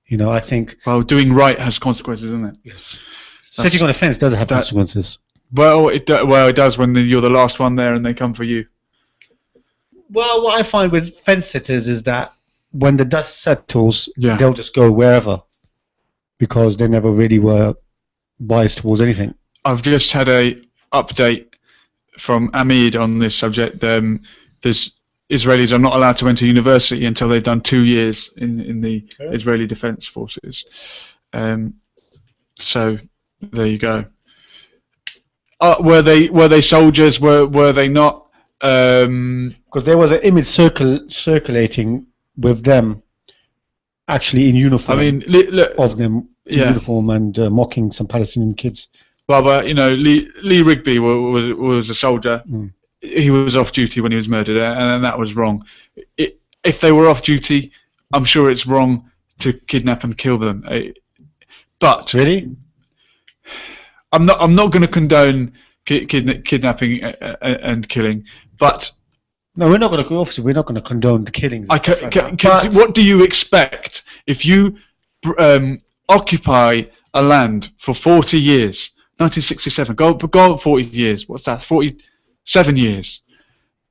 You know, I think. Well, doing right has consequences, isn't it? Yes. Sitting on a fence does have consequences. Well, it does when you're the last one there and they come for you. Well, what I find with fence sitters is that when the dust settles, they'll just go wherever, because they never really were biased towards anything. I've just had a update from Amid on this subject. Israelis are not allowed to enter university until they've done 2 years in the Israeli Defense Forces. So there you go. Were they soldiers? Were they not? Because there was an image circulating with them actually in uniform. I mean, look, of them in uniform and mocking some Palestinian kids. But you know, Lee Rigby was a soldier. He was off duty when he was murdered, and that was wrong. if they were off duty, I'm sure it's wrong to kidnap and kill them. But really, I'm not going to condone kidnapping and killing. But no, we're not going to. Obviously, we're not going to condone the killings. What do you expect if you occupy a land for 40 years? 1967. Go 40 years. What's that? 47 years.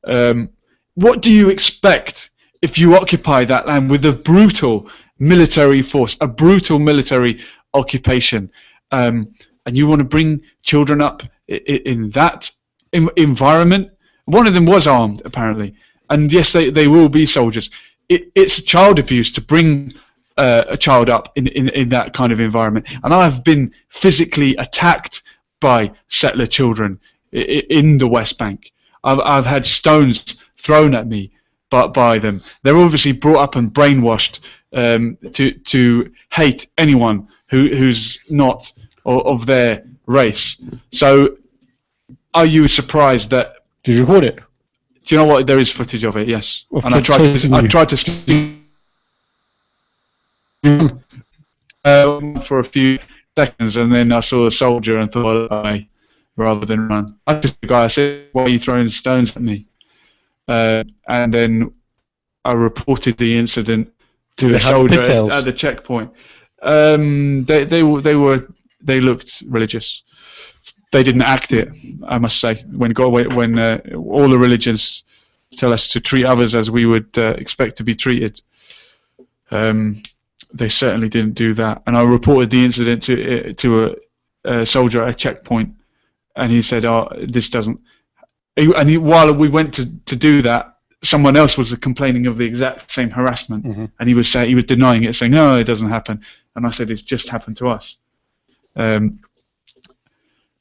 What do you expect if you occupy that land with a brutal military force, a brutal military occupation, and you want to bring children up in that environment? One of them was armed, apparently, and yes, they will be soldiers. It's child abuse to bring a child up in that kind of environment, and I've been physically attacked by settler children in the West Bank. I've had stones thrown at me by them. They're obviously brought up and brainwashed to hate anyone who's not of their race. So, are you surprised that? Did you record it? Do you know what? There is footage of it. Yes, and I tried to for a few seconds, and then I saw a soldier and thought, rather than run. I just the guy. I said, "Why are you throwing stones at me?" And then I reported the incident to a soldier at the checkpoint. They looked religious. They didn't act it, I must say. When all the religions tell us to treat others as we would expect to be treated, they certainly didn't do that. And I reported the incident to a soldier at a checkpoint, and he said, "Oh, this doesn't." While we went to do that, someone else was complaining of the exact same harassment, and he was denying it, saying, "No, it doesn't happen." And I said, "It's just happened to us."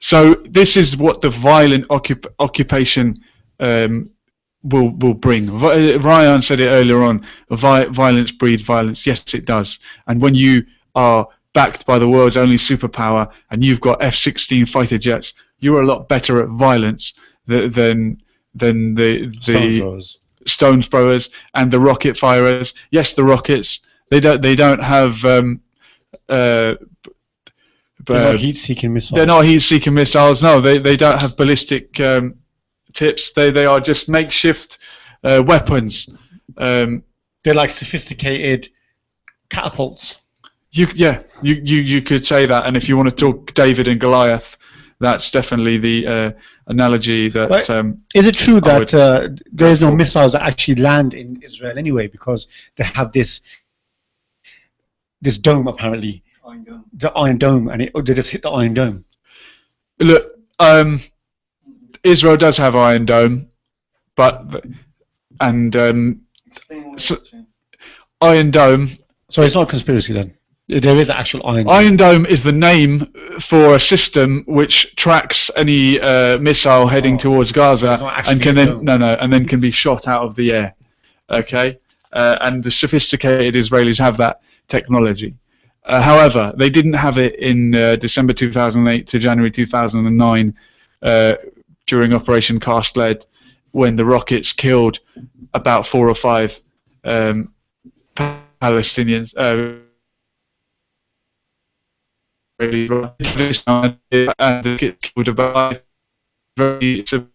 So this is what the violent occupation will bring. Ryan said it earlier on. Violence breeds violence. Yes, it does. And when you are backed by the world's only superpower, and you've got F-16 fighter jets, you're a lot better at violence than the stone throwers and the rocket firers. Yes, the rockets. They don't have. They're not heat-seeking missiles. They're not heat-seeking missiles. No, they don't have ballistic tips. They are just makeshift weapons. They're like sophisticated catapults. You could say that. And if you want to talk David and Goliath, that's definitely the analogy that. Is it true that there's no missiles that actually land in Israel anyway, because they have this dome apparently? The Iron Dome, and they just hit the Iron Dome. Look, Israel does have Iron Dome, Iron Dome. So it's not a conspiracy then. There is an actual Iron Dome. Iron Dome is the name for a system which tracks any missile heading towards Gaza and can then can be shot out of the air. Okay, and the sophisticated Israelis have that technology. However, they didn't have it in December 2008 to January 2009 during Operation Cast Lead, when the rockets killed about 4 or 5 Palestinians. And killed about 5. So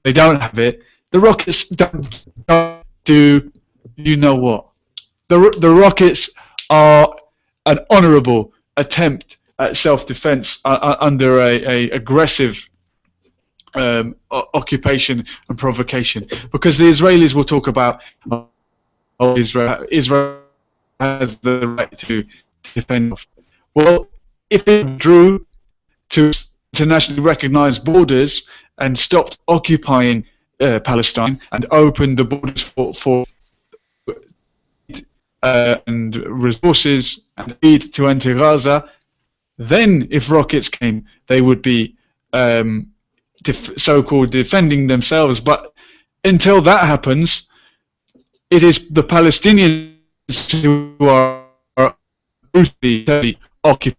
they don't have it. The rockets don't do you know what? The rockets are an honourable attempt at self-defense under a aggressive occupation and provocation, because the Israelis will talk about Israel has the right to defend. Well, if it drew to internationally recognized borders and stopped occupying Palestine and opened the borders for and resources and aid to enter Gaza, then if rockets came, they would be so-called defending themselves. But until that happens, it is the Palestinians who are brutally occupied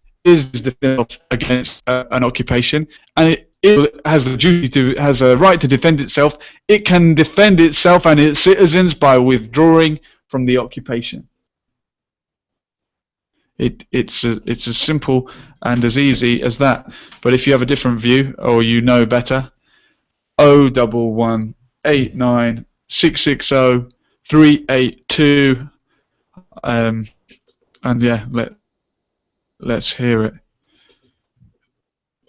against an occupation, and Israel has the duty to, has a right to defend itself. It can defend itself and its citizens by withdrawing from the occupation. It's as simple and as easy as that. But if you have a different view, or you know better, 01189660382, and yeah, let's hear it.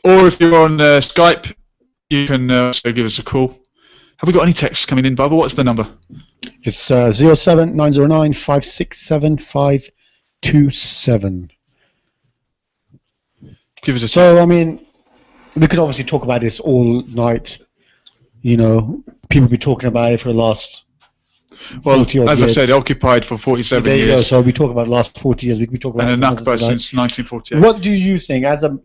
Or if you're on Skype, you can also give us a call. Have we got any texts coming in, Bubba? What's the number? It's 07909 567 Give us a So, I mean, we could obviously talk about this all night. You know, people be talking about it for the last 40 odd as years. I said, occupied for 47 there you years. Go. So we talk about the last 40 years. We can talk about and a Nakba since 1948. What do you think, as an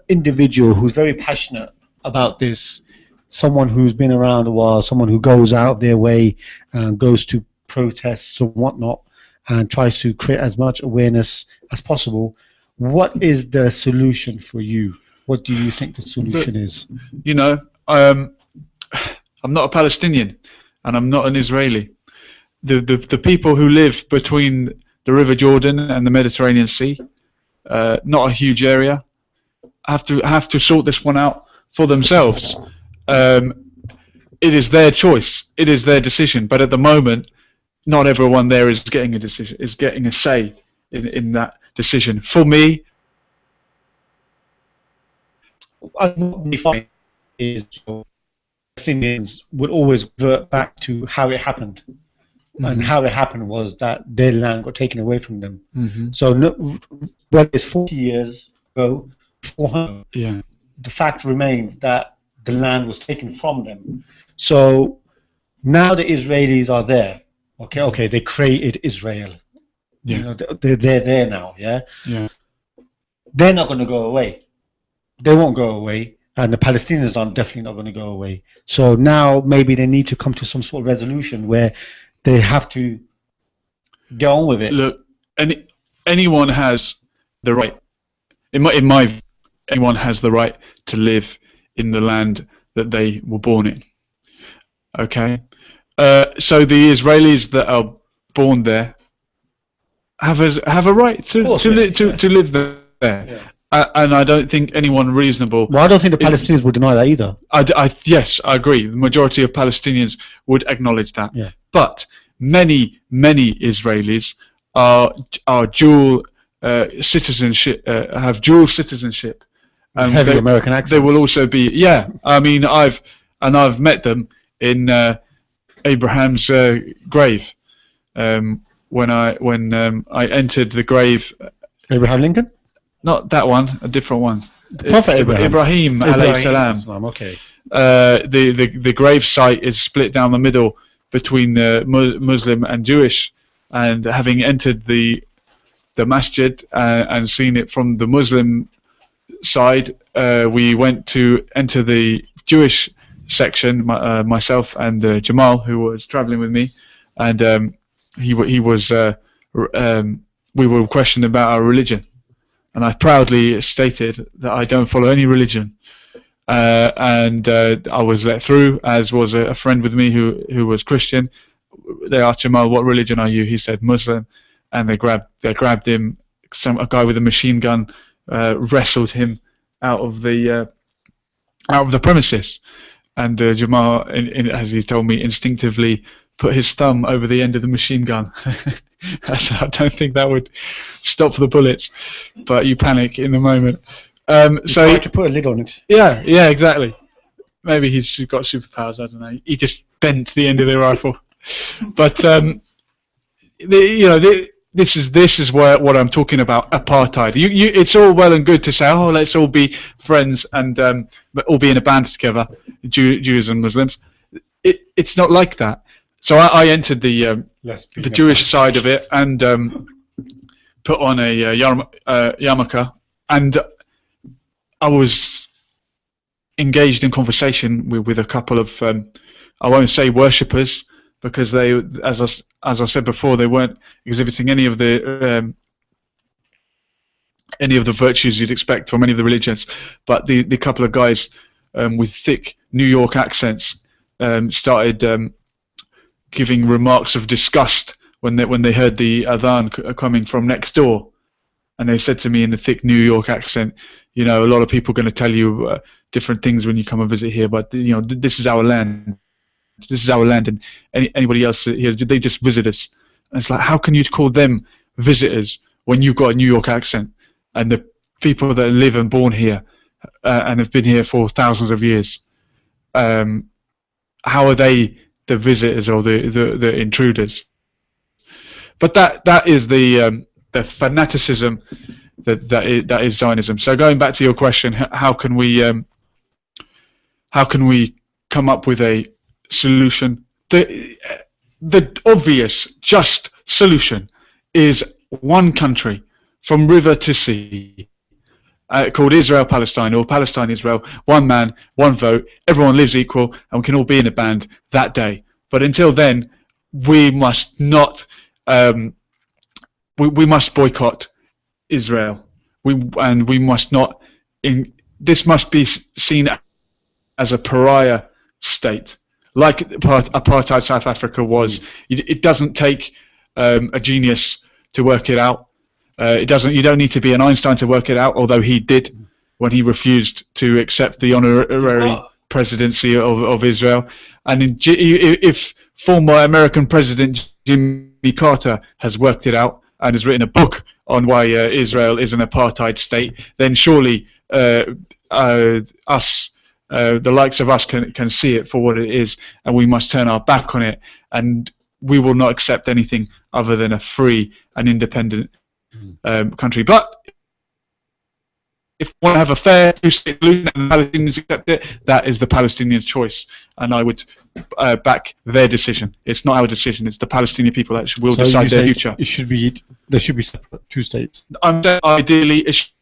individual who's very passionate about this, someone who's been around a while, someone who goes out of their way and goes to protests and whatnot, and tries to create as much awareness as possible, what is the solution for you? What do you think the solution is? You know, I'm not a Palestinian, and I'm not an Israeli. The people who live between the River Jordan and the Mediterranean Sea, not a huge area, have to sort this one out for themselves. It is their choice. It is their decision. But at the moment, not everyone there is getting a decision, is getting a say in that decision. For me, what we find is Palestinians would always revert back to how it happened. And how it happened was that their land got taken away from them. So whether it's 40 years ago, 400, the fact remains that the land was taken from them. So now the Israelis are there. Okay, they created Israel. You know, they're there now. They're not going to go away. They won't go away, and the Palestinians are definitely not going to go away. So now maybe they need to come to some sort of resolution where they have to go on with it. Look, anyone has the right. In my view, anyone has the right to live in the land that they were born in. Okay, so the Israelis that are born there have a right to live there. And I don't think anyone reasonable. Well, I don't think the Palestinians would deny that either. Yes, I agree. The majority of Palestinians would acknowledge that. But many Israelis are dual citizenship, have dual citizenship. And heavy American accents. They will also be. I mean, I've met them in Abraham's grave when I entered the grave. Abraham Lincoln. Not that one, a different one. Prophet Ibrahim alayhi salam. Okay. The grave site is split down the middle between Muslim and Jewish, and having entered the masjid and seen it from the Muslim side, we went to enter the Jewish section. Myself and Jamal, who was traveling with me, and we were questioned about our religion. And I proudly stated that I don't follow any religion, and I was let through, as was a friend with me who was Christian. They asked Jamal, "What religion are you?" He said, "Muslim," and they grabbed him. A guy with a machine gun wrestled him out of the premises, and Jamal, as he told me, instinctively put his thumb over the end of the machine gun. I don't think that would stop the bullets, but you panic in the moment. So tried to put a lid on it. Yeah, exactly. Maybe he's got superpowers. I don't know. He just bent the end of the rifle. But this is what I'm talking about. Apartheid. It's all well and good to say, oh, let's all be friends and all be in a band together, Jews and Muslims. It's not like that. So I entered the Jewish side of it and put on a yarmulke, and I was engaged in conversation with a couple of I won't say worshippers, because they, as I said before, they weren't exhibiting any of the virtues you'd expect from any of the religions. But the couple of guys with thick New York accents started giving remarks of disgust when they heard the adhan coming from next door, and they said to me in a thick New York accent, you know, a lot of people are going to tell you different things when you come and visit here, but you know, this is our land. This is our land, and anybody else here, they just visit us. And it's like, how can you call them visitors when you've got a New York accent, and the people that live and born here and have been here for thousands of years? How are they the visitors or the intruders? But that is the fanaticism that is Zionism. So going back to your question, how can we come up with a solution? The obvious, just solution is one country from river to sea, called Israel-Palestine, or Palestine-Israel, one man, one vote, everyone lives equal, and we can all be in a band that day. But until then, we must not, we must boycott Israel. We must not, this must be seen as a pariah state, like apartheid South Africa was. It doesn't take a genius to work it out. You don't need to be an Einstein to work it out, although he did when he refused to accept the honorary presidency of Israel. And if former American President Jimmy Carter has worked it out and has written a book on why Israel is an apartheid state, then surely us, the likes of us, can see it for what it is, and we must turn our back on it, and we will not accept anything other than a free and independent country. But if we want to have a fair two-state solution and the Palestinians accept it, that is the Palestinians' choice, and I would back their decision. It's not our decision; it's the Palestinian people that will decide their future. There should be separate two states. Ideally, it should be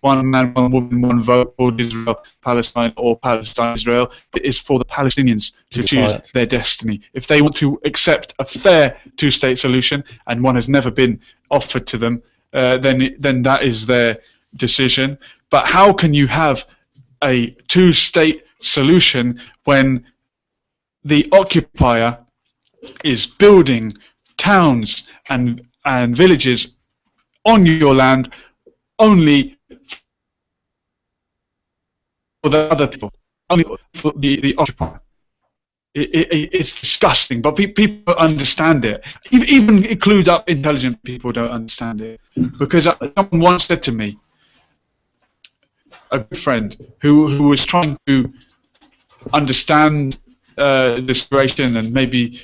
one man, one woman, one vote, or Israel, Palestine, or Palestine, Israel. It is for the Palestinians to choose their destiny. If they want to accept a fair two-state solution, and one has never been offered to them, then that is their decision. But how can you have a two-state solution when the occupier is building towns and villages on your land only for the other people, only for the occupier? It's disgusting, but people understand it. Even clued up, intelligent people don't understand it, because someone once said to me, a good friend who was trying to understand the situation and maybe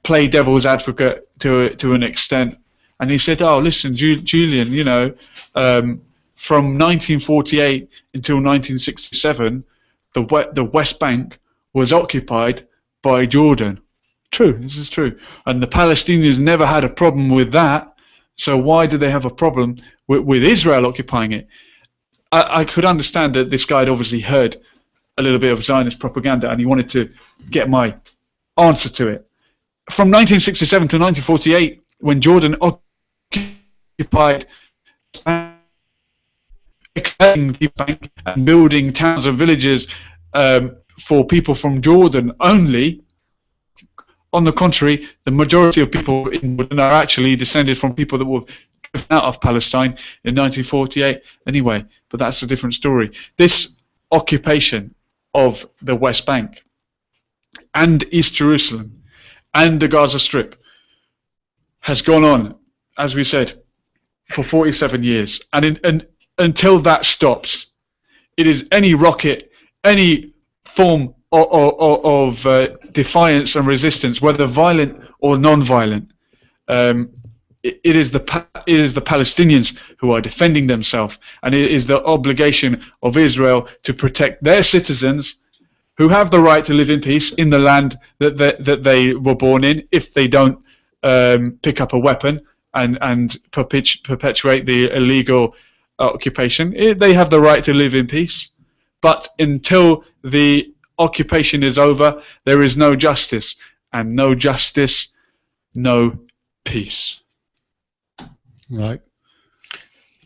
play devil's advocate to an extent, and he said, "Oh, listen, Julian, you know, from 1948 until 1967, the West Bank was occupied by Jordan." True, this is true, and the Palestinians never had a problem with that. So why do they have a problem with Israel occupying it? I could understand that this guy had obviously heard a little bit of Zionist propaganda, and he wanted to get my answer to it. From 1967 to 1948, when Jordan occupied the bank and building towns and villages for people from Jordan only, on the contrary, the majority of people in Jordan are actually descended from people that were out of Palestine in 1948 anyway, but that's a different story. This occupation of the West Bank and East Jerusalem and the Gaza Strip has gone on, as we said, for 47 years, and until that stops, it is any rocket, any form of defiance and resistance, whether violent or non-violent, it is the Palestinians who are defending themselves, and it is the obligation of Israel to protect their citizens who have the right to live in peace in the land that they were born in, if they don't pick up a weapon and perpetuate the illegal occupation. They have the right to live in peace, but until the occupation is over, there is no justice, and no justice, no peace. Right.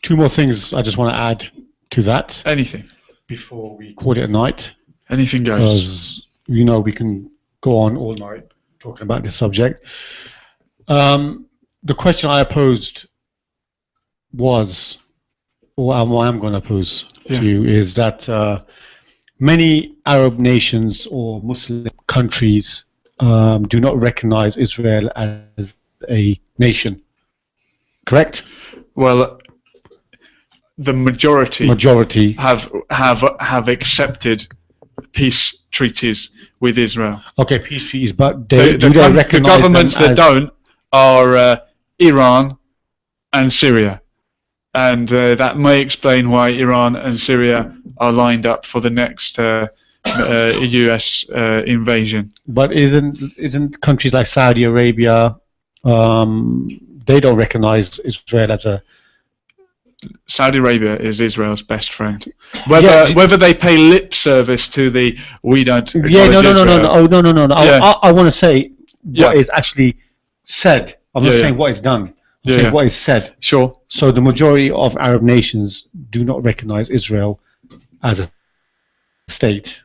Two more things I just want to add to that. Anything. before we call it a night. Anything goes. Because, you know, we can go on all night talking about this subject. The question I posed was, or I'm going to pose to you, is that many Arab nations or Muslim countries do not recognize Israel as a nation. Correct? Well, the majority have accepted peace treaties with Israel. Okay, peace treaties, but do they recognize the governments that don't are Iran and Syria, and that may explain why Iran and Syria are lined up for the next U.S. invasion. But isn't countries like Saudi Arabia, they don't recognize Israel as a... Saudi Arabia is Israel's best friend. Whether they pay lip service to the we don't. Yeah, no. I want to say what is actually said. I'm not saying what is done. I'm saying what is said. Sure. So the majority of Arab nations do not recognize Israel as a state.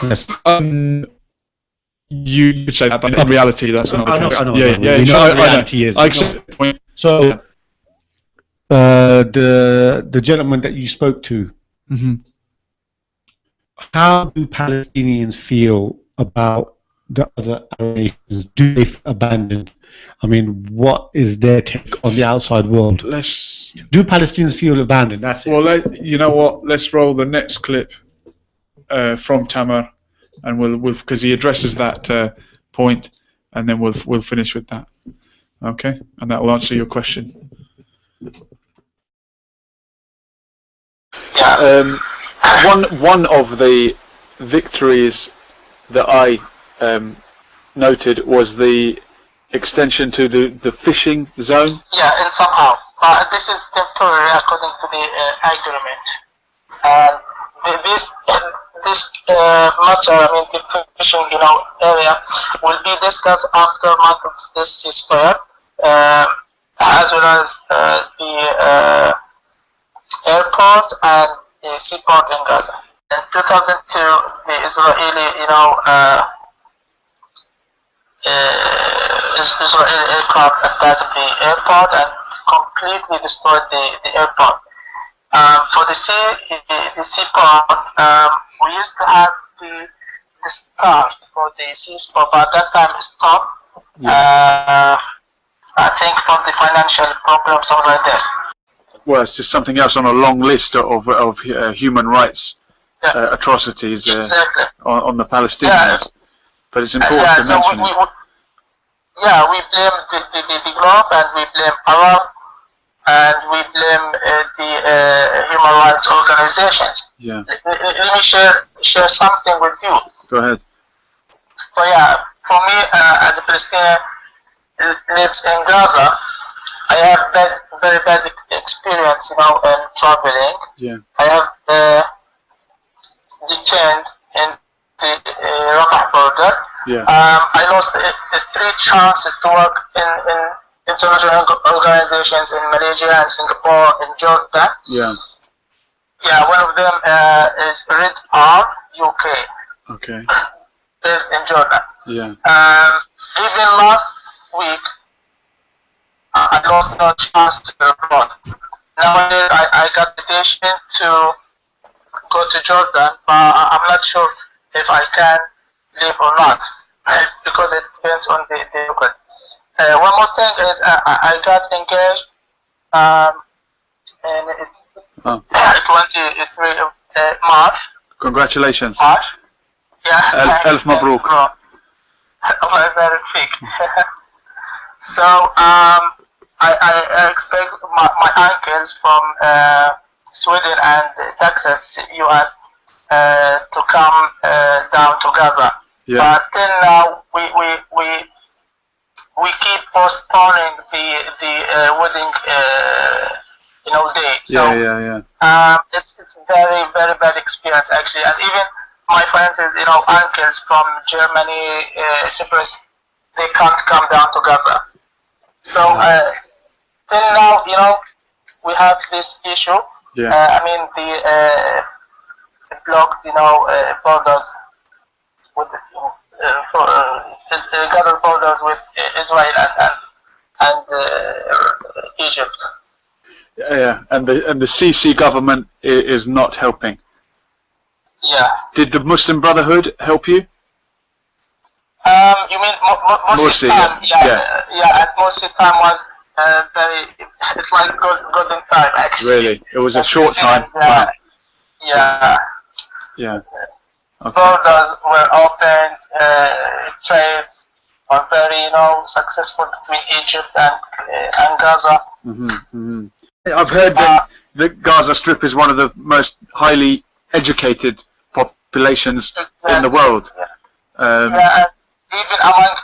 Yes. You could say that, but in reality, that's not the case. I know. Reality is. I accept the point. So, the gentleman that you spoke to, how do Palestinians feel about the other Arab nations? Do they abandon? I mean, what is their take on the outside world? Do Palestinians feel abandoned? That's it. Well, you know what? Let's roll the next clip from Tamar, and we'll because he addresses that point, and then we'll finish with that. Okay, and that will answer your question. Yeah. One of the victories that I noted was the extension to the fishing zone. Yeah, and somehow, this is temporary according to the agreement. This matter, I mean, the fishing, area will be discussed after a month of this ceasefire, as well as the airport and the seaport in Gaza. In 2002, the Israeli, Israeli aircraft attacked the airport and completely destroyed the airport. For the seaport, we used to have the start for the seaport, but at that time it stopped. Yeah. I think for the financial problems, something like that. Well, it's just something else on a long list of human rights atrocities exactly. on the Palestinians. Yeah. But it's important to mention it. We blame the globe, and we blame Arab, and we blame the human rights organizations. Yeah. Let me share something with you. Go ahead. So for me, as a Palestinian lives in Gaza, I have very bad experience, in traveling. Yeah. I have detained in the Rafah border. Yeah. I lost 3 chances to work in international organizations in Malaysia and Singapore and Jordan. Yeah. Yeah, one of them is Red R UK. Okay. Based in Jordan. Yeah. Even last week, I lost no chance to go abroad. Nowadays, I got the invitation to go to Jordan, but I'm not sure if I can live or not, because it depends on the local. One more thing is I got engaged in 23 of March. Congratulations. March. Yeah. Elf Mabruk. Allah barik fik. So I expect my uncles from Sweden and Texas, US, to come down to Gaza. Yeah. But till now, we keep postponing the wedding, date. So it's very bad experience actually, and even my friends, uncles from Germany, Cyprus, they can't come down to Gaza. So till now, we have this issue. I mean, the blocked, borders with Gaza's borders with Israel and Egypt. Yeah, and the Sisi government is not helping. Yeah. Did the Muslim Brotherhood help you? You mean Morsi time? Yeah. At Morsi time was very. It's like golden time actually. Really, it was a short time. Wow. Yeah. Yeah. Okay. Borders were opened. Trades were very, successful between Egypt and Gaza. I've heard that the Gaza Strip is one of the most highly educated populations in the world. Even among